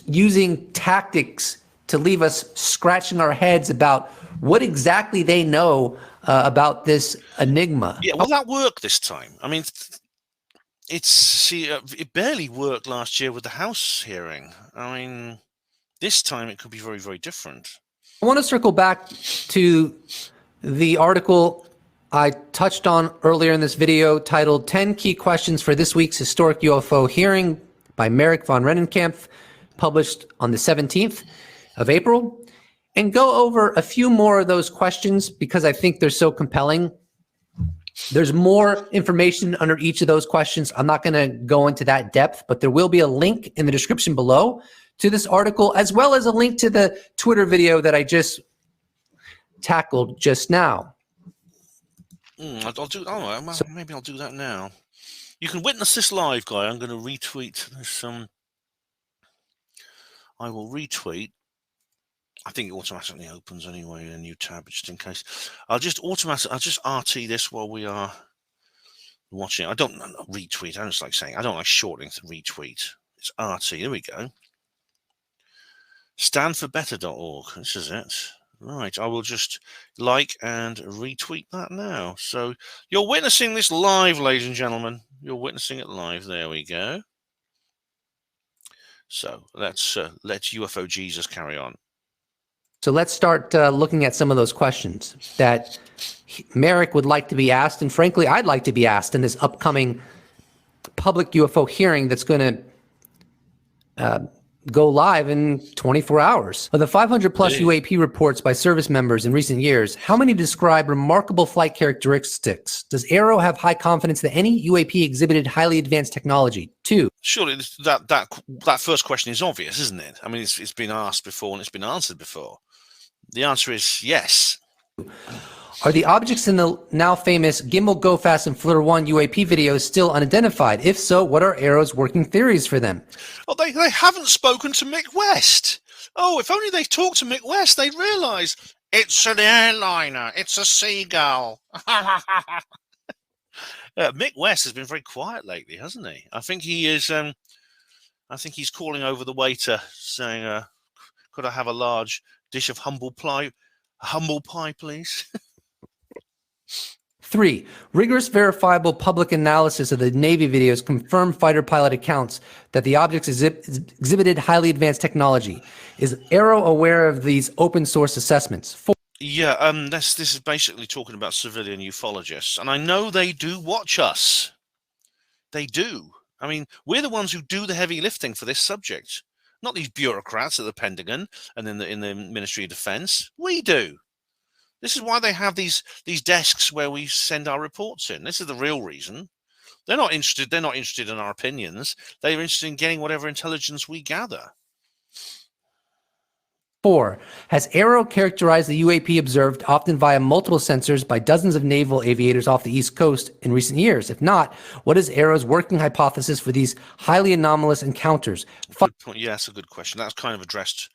using tactics to leave us scratching our heads about what exactly they know about this enigma. Yeah, will that work this time? I mean, it barely worked last year with the House hearing. I mean, this time it could be very, very different. I want to circle back to the article I touched on earlier in this video titled 10 Key Questions for This Week's Historic UFO Hearing by Merrick von Rennenkampf, published on the 17th of April, and go over a few more of those questions because I think they're so compelling. There's more information under each of those questions. I'm not going to go into that depth, but there will be a link in the description below to this article, as well as a link to the Twitter video that I just tackled just now. I'll do. Oh, maybe I'll do that now. You can witness this live, guy. I'm going to retweet this. I will retweet. I think it automatically opens anyway, a new tab, just in case. I'll just RT this while we are watching. I don't retweet. I just like saying I don't like shortening to retweet. It's RT. Here we go. Standforbetter.org. This is it. Right. I will just like and retweet that now. So you're witnessing this live, ladies and gentlemen. You're witnessing it live. There we go. So let's let UFO Jesus carry on. So let's start looking at some of those questions that Merrick would like to be asked, and frankly, I'd like to be asked in this upcoming public UFO hearing that's going to go live in 24 hours. Of the 500 plus UAP reports by service members in recent years, how many describe remarkable flight characteristics? Does AARO have high confidence that any UAP exhibited highly advanced technology? 2. Surely that first question is obvious, isn't it? I mean, it's been asked before and it's been answered before. The answer is yes. Are the objects in the now famous Gimbal, Go Fast, and FLIR 1 UAP videos still unidentified? If so, what are AARO's working theories for them? Well, they haven't spoken to Mick West. Oh, if only they talked to Mick West, they'd realise it's an airliner. It's a seagull. Mick West has been very quiet lately, hasn't he? I think he is. I think he's calling over the waiter, saying, "Could I have a large dish of humble pie, please?" 3. Rigorous, verifiable public analysis of the Navy videos confirm fighter pilot accounts that the objects exhibited highly advanced technology. Is AARO aware of these open source assessments? 4. Yeah, this is basically talking about civilian ufologists, and I know they do watch us. They do. I mean, we're the ones who do the heavy lifting for this subject, not these bureaucrats at the Pentagon and in the Ministry of Defense. We do. This is why they have these desks where we send our reports in. This is the real reason. They're not interested in our opinions. They're interested in getting whatever intelligence we gather. 4. Has AARO characterized the UAP observed, often via multiple sensors, by dozens of naval aviators off the East Coast in recent years? If not, what is AARO's working hypothesis for these highly anomalous encounters? Good point. Yeah, that's a good question. That's kind of addressed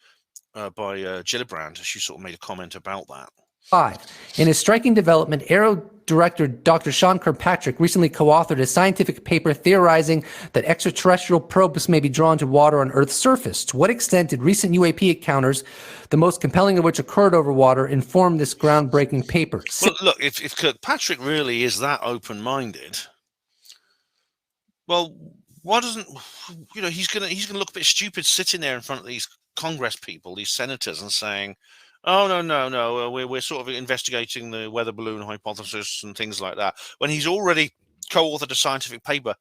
by Gillibrand. She sort of made a comment about that. 5. In a striking development, AARO Director Dr. Sean Kirkpatrick recently co-authored a scientific paper theorizing that extraterrestrial probes may be drawn to water on Earth's surface. To what extent did recent UAP encounters, the most compelling of which occurred over water, inform this groundbreaking paper? Well, look, if Kirkpatrick really is that open-minded, well, why doesn't he's gonna look a bit stupid sitting there in front of these Congress people, these senators, and saying, "Oh no, we're sort of investigating the weather balloon hypothesis and things like that," when he's already co-authored a scientific paper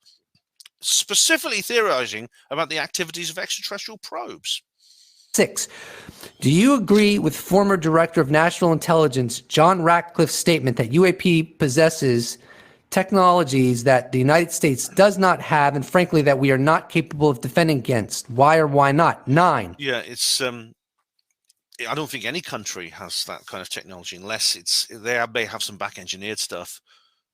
specifically theorizing about the activities of extraterrestrial probes. 6. Do you agree with former Director of National Intelligence John Ratcliffe's statement that UAP possesses technologies that the United States does not have, and frankly, that we are not capable of defending against? Why or why not? 9. Yeah, it's I don't think any country has that kind of technology unless they may have some back-engineered stuff.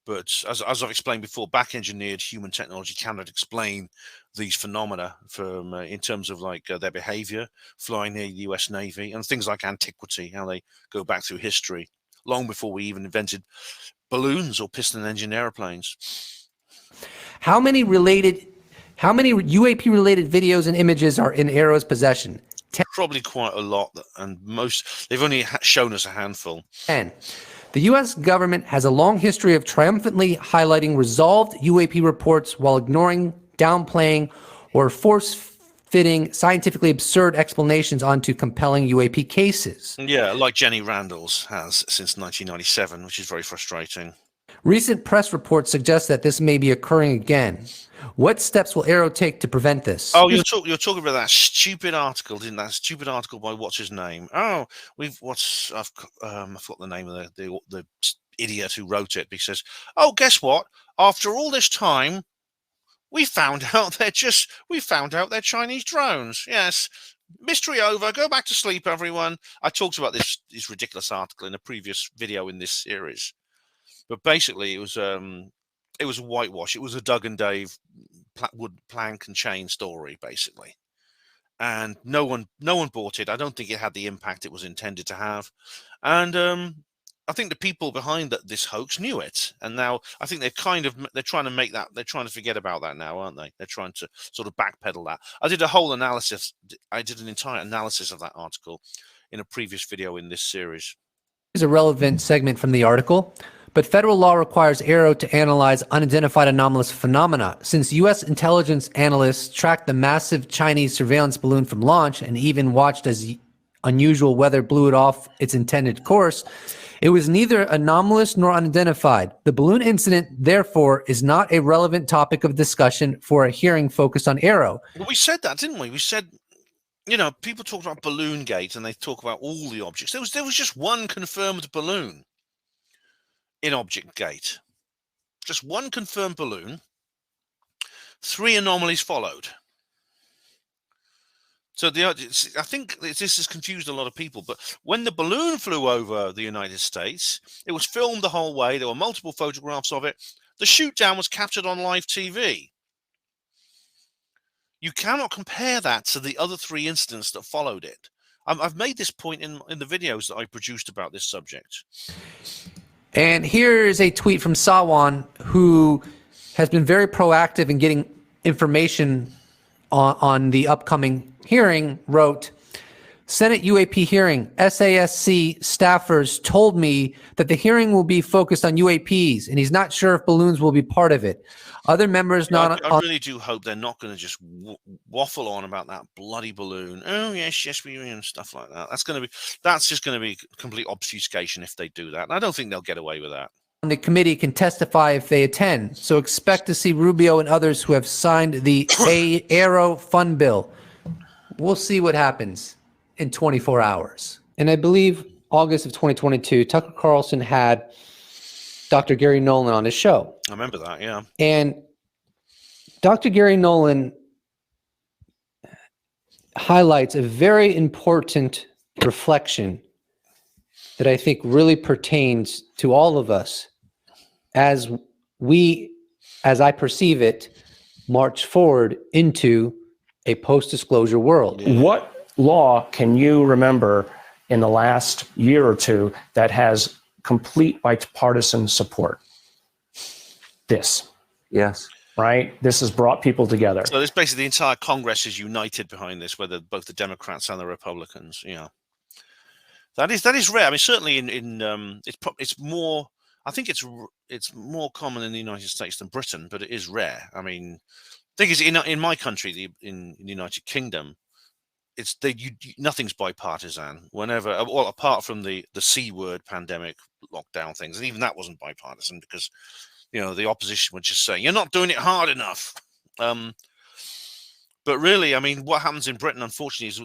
But as I've explained before, back-engineered human technology cannot explain these phenomena from in terms of like their behavior, flying near the U.S. Navy, and things like antiquity, how they go back through history, long before we even invented balloons or piston-engine airplanes. How many UAP-related videos and images are in Arrow's possession? Probably quite a lot, and they've only shown us a handful. 10. The U.S. government has a long history of triumphantly highlighting resolved UAP reports while ignoring, downplaying, or force-fitting scientifically absurd explanations onto compelling UAP cases. Yeah, like Jenny Randall's has since 1997, which is very frustrating. Recent press reports suggest that this may be occurring again. What steps will Arrow take to prevent this? Oh, you're talking about that stupid article, didn't that stupid article by what's his name? Oh, I've forgot the name of the idiot who wrote it. He says, "Oh, guess what? After all this time, we found out they're Chinese drones. Yes, mystery over. Go back to sleep, everyone." I talked about this ridiculous article in a previous video in this series, but basically it was a whitewash. It was a Doug and Dave wood plank and chain story, basically, and no one bought it. I don't think it had the impact it was intended to have, and I think the people behind this hoax knew it, and now I think they're trying to forget about that now, aren't they? They're trying to sort of backpedal that. I did an entire analysis of that article in a previous video in this series. Here's a relevant segment from the article. But federal law requires Arrow to analyze unidentified anomalous phenomena. Since U.S. intelligence analysts tracked the massive Chinese surveillance balloon from launch and even watched as unusual weather blew it off its intended course, it was neither anomalous nor unidentified. The balloon incident, therefore, is not a relevant topic of discussion for a hearing focused on Arrow. Well, we said that, didn't we? We said, people talk about balloon gate and they talk about all the objects. There was just one confirmed balloon in Object Gate. Just one confirmed balloon. 3 anomalies followed. So I think this has confused a lot of people, but when the balloon flew over the United States, it was filmed the whole way. There were multiple photographs of it. The shoot down was captured on live TV. You cannot compare that to the other 3 incidents that followed it. I've made this point in the videos that I produced about this subject. And here is a tweet from Sawan, who has been very proactive in getting information on the upcoming hearing, wrote, Senate UAP hearing, SASC staffers told me that the hearing will be focused on UAPs, and he's not sure if balloons will be part of it. Other members I really do hope they're not going to just waffle on about that bloody balloon. Oh, yes, we and stuff like that. That's just going to be complete obfuscation if they do that. And I don't think they'll get away with that. The committee can testify if they attend. So expect to see Rubio and others who have signed the Arrow Fund Bill. We'll see what happens in 24 hours. And I believe August of 2022, Tucker Carlson had Dr. Gary Nolan on his show. I remember that, yeah. And Dr. Gary Nolan highlights a very important reflection that I think really pertains to all of us as I perceive it, march forward into a post-disclosure world. What law can you remember in the last year or two that has complete bipartisan support? This. Yes. Right? This has brought people together. So this basically the entire Congress is united behind this, whether both the Democrats and the Republicans. Yeah, that is rare. I mean, certainly it's more. I think it's more common in the United States than Britain, but it is rare. I mean, the thing is, in my country, in the United Kingdom, nothing's bipartisan. Whenever, well, apart from the C word pandemic lockdown things, and even that wasn't bipartisan because the opposition were just saying you're not doing it hard enough. But really, I mean, what happens in Britain, unfortunately, is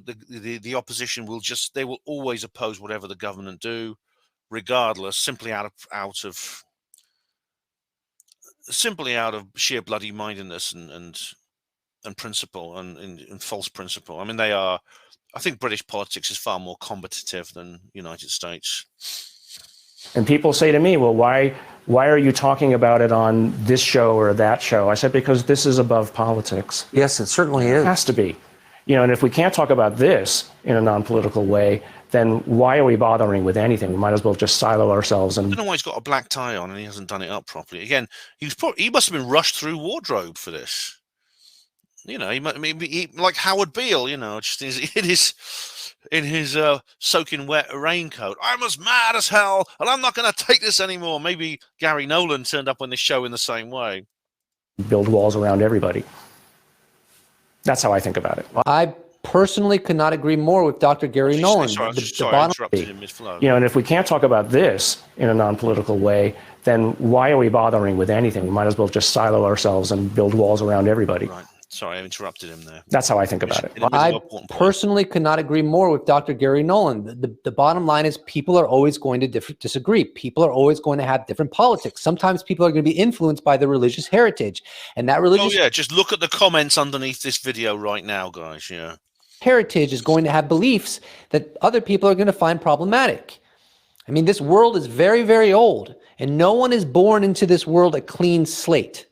the opposition they will always oppose whatever the government do, regardless, simply out of sheer bloody mindedness and principle and false principle. I mean, I think British politics is far more combative than United States. And people say to me, well, why are you talking about it on this show or that show? I said, because this is above politics. Yes, it certainly is. It has to be. And if we can't talk about this in a non-political way, then why are we bothering with anything? We might as well just silo ourselves. And I don't know why he's got a black tie on and he hasn't done it up properly. Again, he must have been rushed through wardrobe for this. He like Howard Beale, just in his soaking wet raincoat. I'm as mad as hell, and I'm not going to take this anymore. Maybe Gary Nolan turned up on this show in the same way. Build walls around everybody. That's how I think about it. I personally could not agree more with Dr. Gary Nolan. Sorry, I interrupted him mid-flow. And if we can't talk about this in a non-political way, then why are we bothering with anything? We might as well just silo ourselves and build walls around everybody. Right. Sorry, I interrupted him there. That's how I think about it. I personally could not agree more with Dr. Gary Nolan. The bottom line is people are always going to disagree. People are always going to have different politics. Sometimes people are going to be influenced by their religious heritage. And that religious just look at the comments underneath this video right now, guys. Yeah. Heritage is going to have beliefs that other people are going to find problematic. I mean, this world is very, very old, and no one is born into this world a clean slate.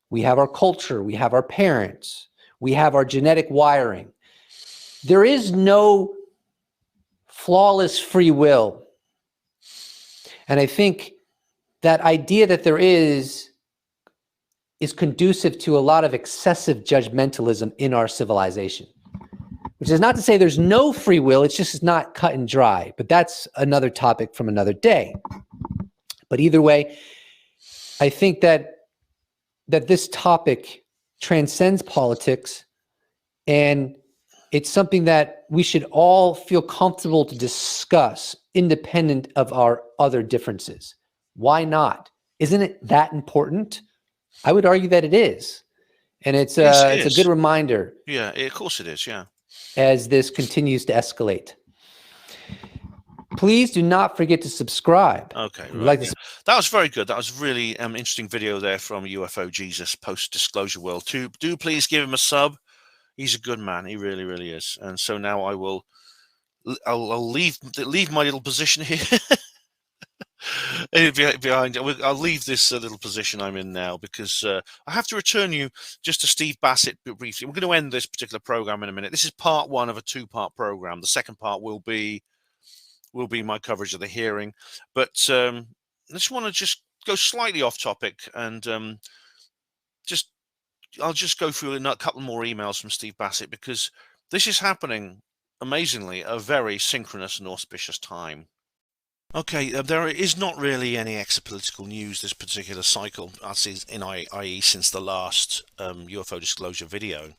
We have our culture, we have our parents, we have our genetic wiring. There is no flawless free will. And I think that idea that there is conducive to a lot of excessive judgmentalism in our civilization, which is not to say there's no free will, it's just not cut and dry. But that's another topic from another day. But either way, I think that this topic transcends politics, and it's something that we should all feel comfortable to discuss independent of our other differences. Why not? Isn't it that important? I would argue that it is. And it's a good reminder. Yeah, of course it is, yeah. As this continues to escalate. Please do not forget to subscribe. Okay, right, that was very good. That was really interesting video there from UFO Jesus, post-disclosure world. Do please give him a sub. He's a good man. He really, really is. And so now I'll leave my little position here behind. I'll leave this little position I'm in now because I have to return you just to Steve Bassett briefly. We're going to end this particular program in a minute. This is part one of a two-part program. The second part will be my coverage of the hearing, but I just want to go slightly off topic and I'll just go through a couple more emails from Steve Bassett because this is happening amazingly at a very synchronous and auspicious time. Okay, there is not really any exopolitical news this particular cycle, i.e. since the last UFO disclosure video.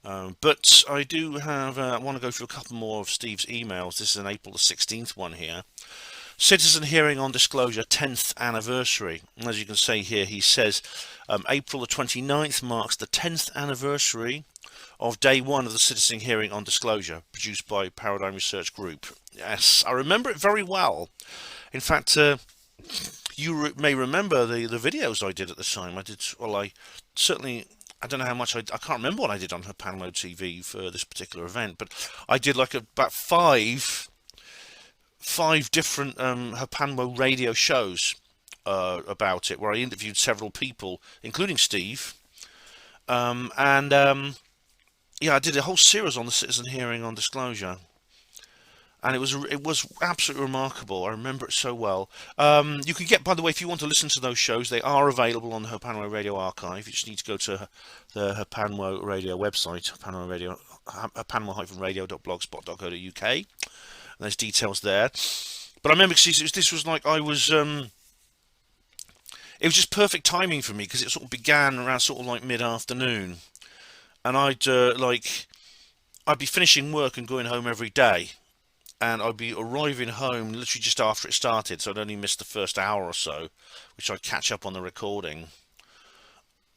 But I do have, I want to go through a couple more of Steve's emails. This is an April the 16th one here. Citizen hearing on disclosure 10th anniversary. And as you can see here, he says April the 29th marks the 10th anniversary of day one of the citizen hearing on disclosure produced by Paradigm Research Group. Yes, I remember it very well. In fact, you may remember the videos I did at the time. I don't know how much I can't remember what I did on her Panmo TV for this particular event, but I did like about five different her Panmo radio shows about it, where I interviewed several people, including Steve, yeah, I did a whole series on the citizen hearing on disclosure, and it was absolutely remarkable. I remember it so well. You can get, by the way, if you want to listen to those shows, they are available on the Herpanwo Radio archive. You just need to go to the Herpanwo Radio website, herpanwo-radio.blogspot.co.uk, and there's details there. But I remember this was like it was just perfect timing for me because it sort of began around sort of like mid-afternoon, and I I'd be finishing work and going home every day, and I'd be arriving home literally just after it started, so I'd only missed the first hour or so, which I'd catch up on the recording.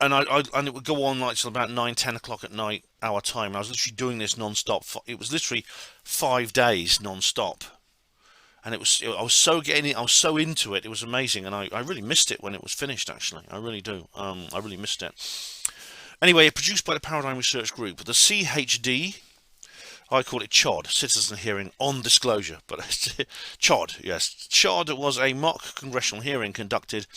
And and it would go on like till about 9-10 o'clock at night, our time. I was literally doing this non-stop. It was literally 5 days non-stop, and I was so into it. It was amazing, and I really missed it when it was finished. Actually, I really do. I really missed it. Anyway, produced by the Paradigm Research Group, the CHD. I call it CHOD, Citizen Hearing on Disclosure, but CHOD, yes. CHOD was a mock congressional hearing conducted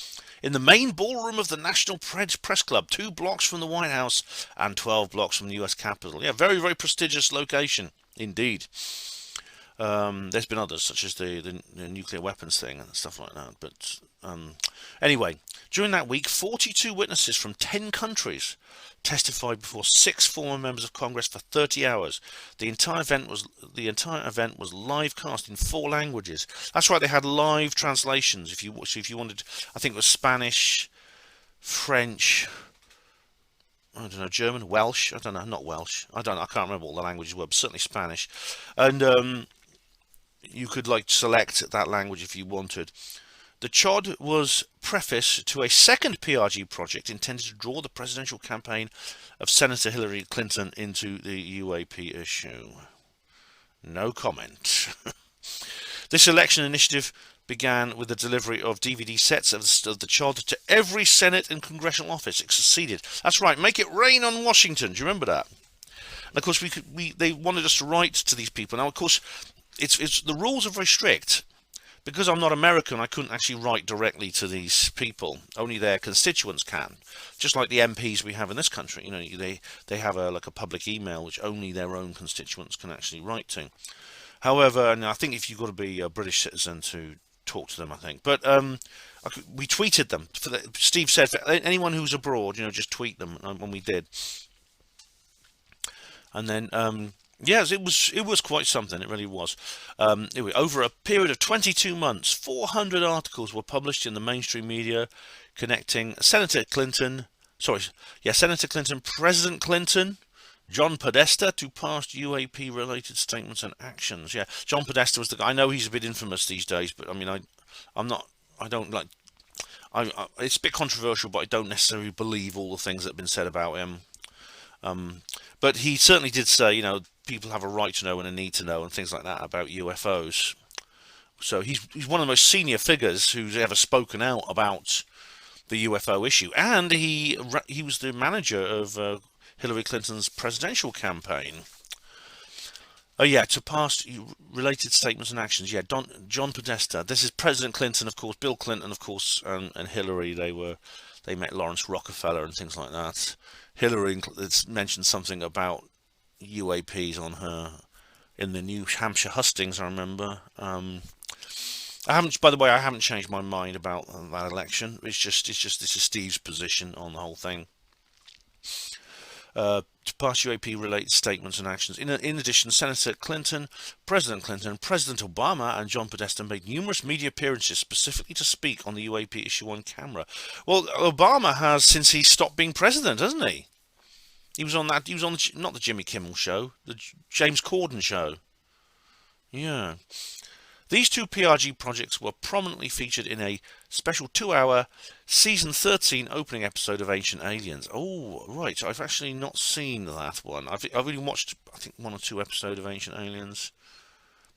in the main ballroom of the National Press Club, 2 blocks from the White House and 12 blocks from the US Capitol. Yeah, very, very prestigious location indeed. There's been others, such as the nuclear weapons thing and stuff like that. But anyway, during that week, 42 witnesses from 10 countries testified before 6 former members of Congress for 30 hours. The entire event was live cast in 4 languages. That's right, they had live translations. If you wanted, I think it was Spanish, French, I don't know, German, Welsh. I don't know, not Welsh. I can't remember what the languages were, but certainly Spanish. And you could select that language if you wanted. The CHOD was preface to a second PRG project intended to draw the presidential campaign of Senator Hillary Clinton into the UAP issue. No comment. This election initiative began with the delivery of DVD sets of the CHOD to every Senate and congressional office. It succeeded. That's right, make it rain on Washington. Do you remember that? And of course, they wanted us to write to these people. Now, of course, it's the rules are very strict. Because I'm not American, I couldn't actually write directly to these people. Only their constituents can. Just like the MPs we have in this country. You know, they have a public email which only their own constituents can actually write to. However, and I think if you've got to be a British citizen to talk to them, I think. But we tweeted them. Steve said, for anyone who's abroad, just tweet them, when we did. And then... yes, it was quite something. It really was. Anyway, over a period of 22 months, 400 articles were published in the mainstream media connecting Senator Clinton, President Clinton, John Podesta to past UAP-related statements and actions. Yeah, John Podesta was the guy. I know he's a bit infamous these days, but I mean, it's a bit controversial, but I don't necessarily believe all the things that have been said about him. But he certainly did say, people have a right to know and a need to know and things like that about UFOs. So he's one of the most senior figures who's ever spoken out about the UFO issue. And he was the manager of Hillary Clinton's presidential campaign. Oh yeah, to past related statements and actions. Yeah, John Podesta. This is President Clinton, of course. Bill Clinton, of course, and Hillary. They met Lawrence Rockefeller and things like that. Hillary mentioned something about UAPs on her in the New Hampshire hustings, I remember. I haven't changed my mind about that election. It's just this is Steve's position on the whole thing. To pass UAP-related statements and actions. In addition, Senator Clinton, President Obama, and John Podesta made numerous media appearances specifically to speak on the UAP issue on camera. Well, Obama has since he stopped being president, hasn't he? He was on not the Jimmy Kimmel show, the James Corden show. Yeah. These 2 PRG projects were prominently featured in a special 2-hour season 13 opening episode of Ancient Aliens. Oh, right. I've actually not seen that one. I've only watched, I think, 1 or 2 episodes of Ancient Aliens.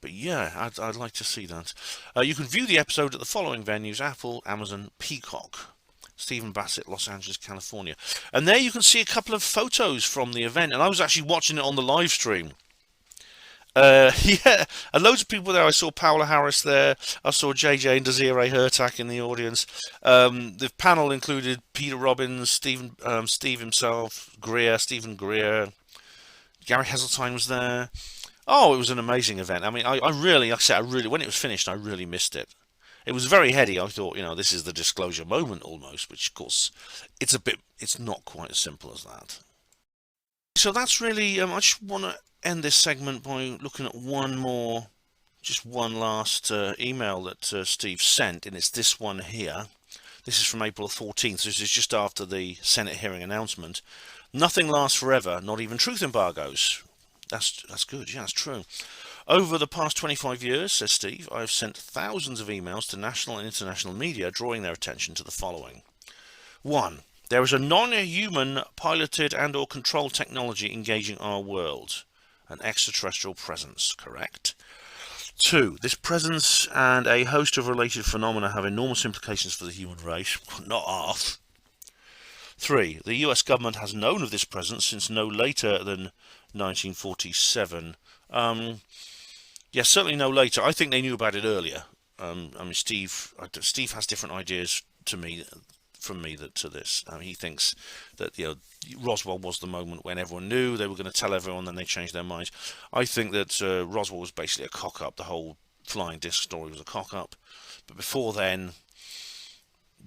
But yeah, I'd like to see that. You can view the episode at the following venues: Apple, Amazon, Peacock. Stephen Bassett, Los Angeles, California. And there you can see a couple of photos from the event. And I was actually watching it on the live stream. Yeah, and loads of people there. I saw Paola Harris there. I saw JJ and Desiree Hertak in the audience. The panel included Peter Robbins, Steve himself, Stephen Greer. Gary Heseltine was there. Oh, it was an amazing event. I mean, I really, like I said, when it was finished, I really missed it. It was very heady. I thought, this is the disclosure moment almost, which of course, it's not quite as simple as that. So that's really, I just want to end this segment by looking at one last email that Steve sent, and it's this one here. This is from April 14th. This is just after the Senate hearing announcement. Nothing lasts forever, not even truth embargoes. That's good. Yeah, that's true. Over the past 25 years, says Steve, I have sent thousands of emails to national and international media drawing their attention to the following. 1. There is a non-human piloted and or controlled technology engaging our world. An extraterrestrial presence, correct? 2. This presence and a host of related phenomena have enormous implications for the human race, not Earth. 3. The US government has known of this presence since no later than 1947. Yes, certainly no later. I think they knew about it earlier. I mean, Steve has different ideas from me to this. He thinks that Roswell was the moment when everyone knew they were going to tell everyone, then they changed their minds. I think that Roswell was basically a cock-up. The whole flying disc story was a cock-up. But before then,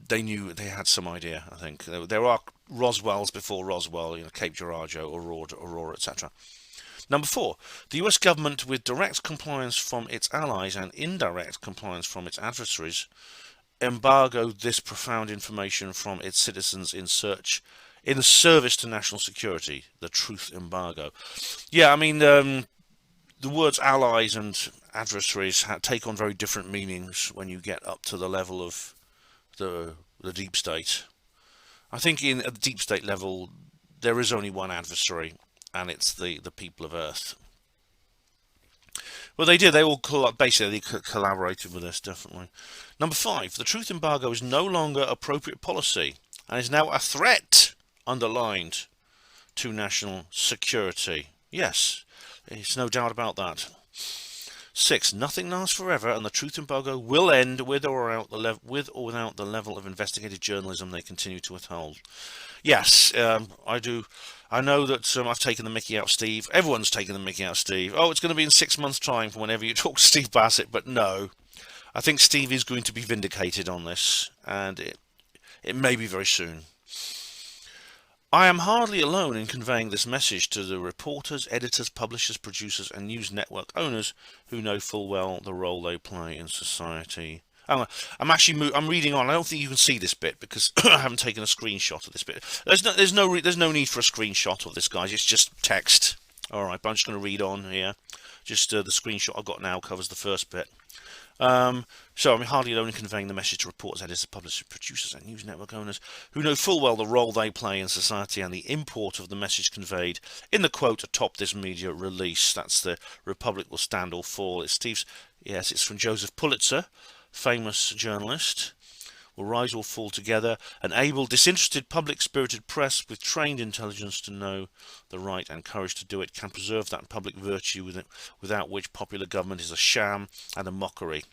they knew they had some idea. I think there are Roswells before Roswell, Cape Girardeau, Aurora, etc. Number 4, the US government, with direct compliance from its allies and indirect compliance from its adversaries, embargoed this profound information from its citizens in the service to national security, the truth embargo. Yeah, I mean, the words allies and adversaries take on very different meanings when you get up to the level of the deep state. I think at the deep state level, there is only one adversary, and it's the people of Earth. Well, they did. They all basically collaborated with us, definitely. Number 5, the truth embargo is no longer appropriate policy and is now a threat, underlined, to national security. Yes, there's no doubt about that. 6, nothing lasts forever, and the truth embargo will end with or without the level of investigative journalism they continue to withhold. Yes, I do. I know that I've taken the mickey out of Steve. Everyone's taken the mickey out of Steve. Oh, it's going to be in 6 months' time from whenever you talk to Steve Bassett. But no, I think Steve is going to be vindicated on this, and it may be very soon. I am hardly alone in conveying this message to the reporters, editors, publishers, producers, and news network owners who know full well the role they play in society. I'm reading on. I don't think you can see this bit because I haven't taken a screenshot of this bit. There's no need for a screenshot of this, guys. It's just text. All right, but I'm just going to read on here. Just the screenshot I've got now covers the first bit. So I'm hardly alone in conveying the message to reporters, editors, publishers, producers, and news network owners who know full well the role they play in society and the import of the message conveyed in the quote atop this media release. That's the Republic will stand or fall. It's from Joseph Pulitzer, famous journalist. Will rise or fall together. An able, disinterested, public-spirited press with trained intelligence to know the right and courage to do it can preserve that public virtue without which popular government is a sham and a mockery.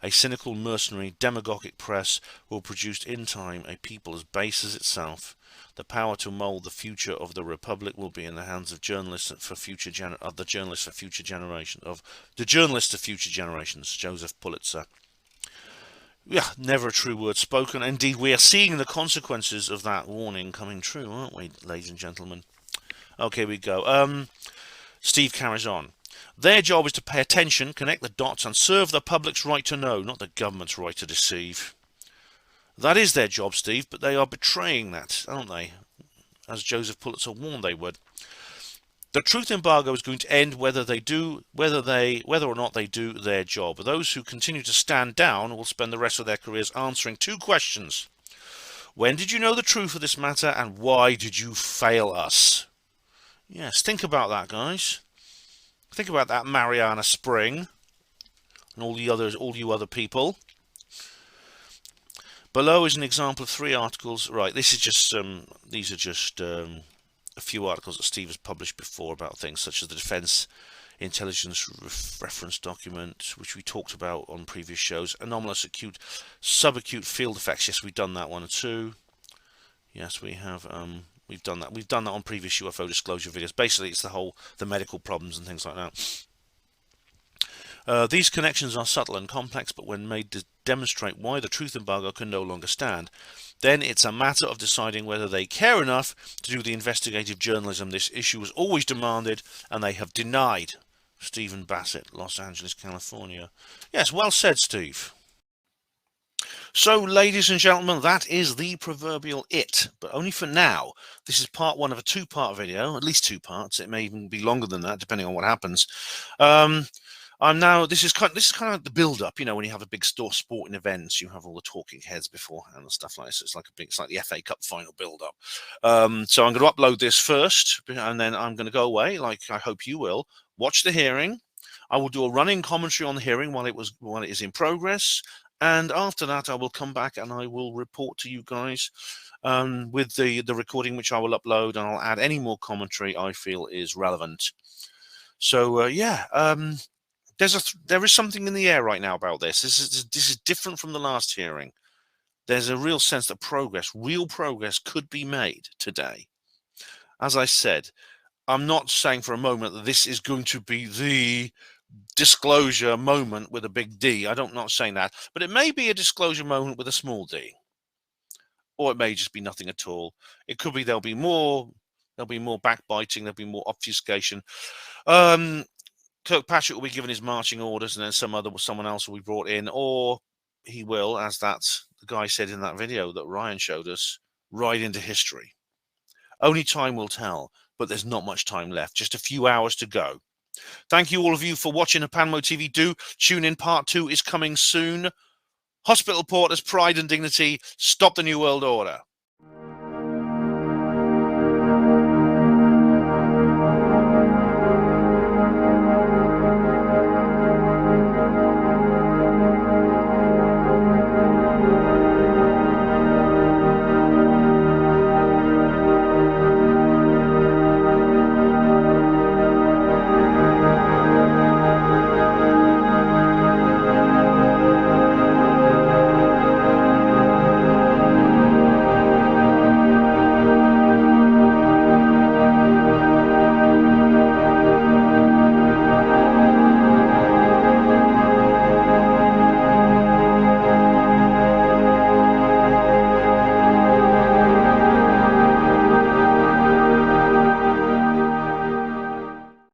A cynical, mercenary, demagogic press will produce in time a people as base as itself. The power to mould the future of the Republic will be in the hands of journalists for future generations. Joseph Pulitzer. Yeah, never a true word spoken. Indeed, we are seeing the consequences of that warning coming true, aren't we, ladies and gentlemen? Okay, we go. Steve carries on. Their job is to pay attention, connect the dots, and serve the public's right to know, not the government's right to deceive. That is their job, Steve, but they are betraying that, aren't they? As Joseph Pulitzer warned they would. The truth embargo is going to end whether or not they do their job. Those who continue to stand down will spend the rest of their careers answering 2 questions. When did you know the truth of this matter, and why did you fail us? Yes, think about that, guys. Think about that, Mariana Spring, and all you other people. Below is an example of 3 articles. Right, this is just these are just a few articles that Steve has published before about things such as the Defense Intelligence Reference Document, which we talked about on previous shows, anomalous acute, subacute field effects. Yes, we've done that one too. Yes, we have. We've done that. We've done that on previous UFO disclosure videos. Basically, it's the medical problems and things like that. These connections are subtle and complex, but when made to demonstrate why the truth embargo can no longer stand, then it's a matter of deciding whether they care enough to do the investigative journalism this issue was always demanded and they have denied. Stephen Bassett, Los Angeles, California. Yes, well said, Steve. So, ladies and gentlemen, that is the proverbial it, but only for now. This is part one of a two-part video, at least two parts. It may even be longer than that, depending on what happens. This is kind of like the build-up, when you have a big sporting events, you have all the talking heads beforehand and stuff like this. It's like the FA Cup final build-up. So I'm going to upload this first, and then I'm going to go away, like I hope you will. Watch the hearing. I will do a running commentary on the hearing while it is in progress. And after that, I will come back and I will report to you guys with the recording, which I will upload, and I'll add any more commentary I feel is relevant. So, there is something in the air right now about this. This is different from the last hearing. There's a real sense that real progress could be made today. As I said, I'm not saying for a moment that this is going to be the disclosure moment with a big D. I'm not saying that, but it may be a disclosure moment with a small d, or it may just be nothing at all. It could be there'll be more backbiting, there'll be more obfuscation. Kirkpatrick will be given his marching orders, and then someone else will be brought in, or he will, as the guy said in that video that Ryan showed us, ride into history. Only time will tell, but there's not much time left. Just a few hours to go. Thank you, all of you, for watching Panmo TV. Do tune in. Part 2 is coming soon. Hospital Porters, Pride and Dignity. Stop the New World Order.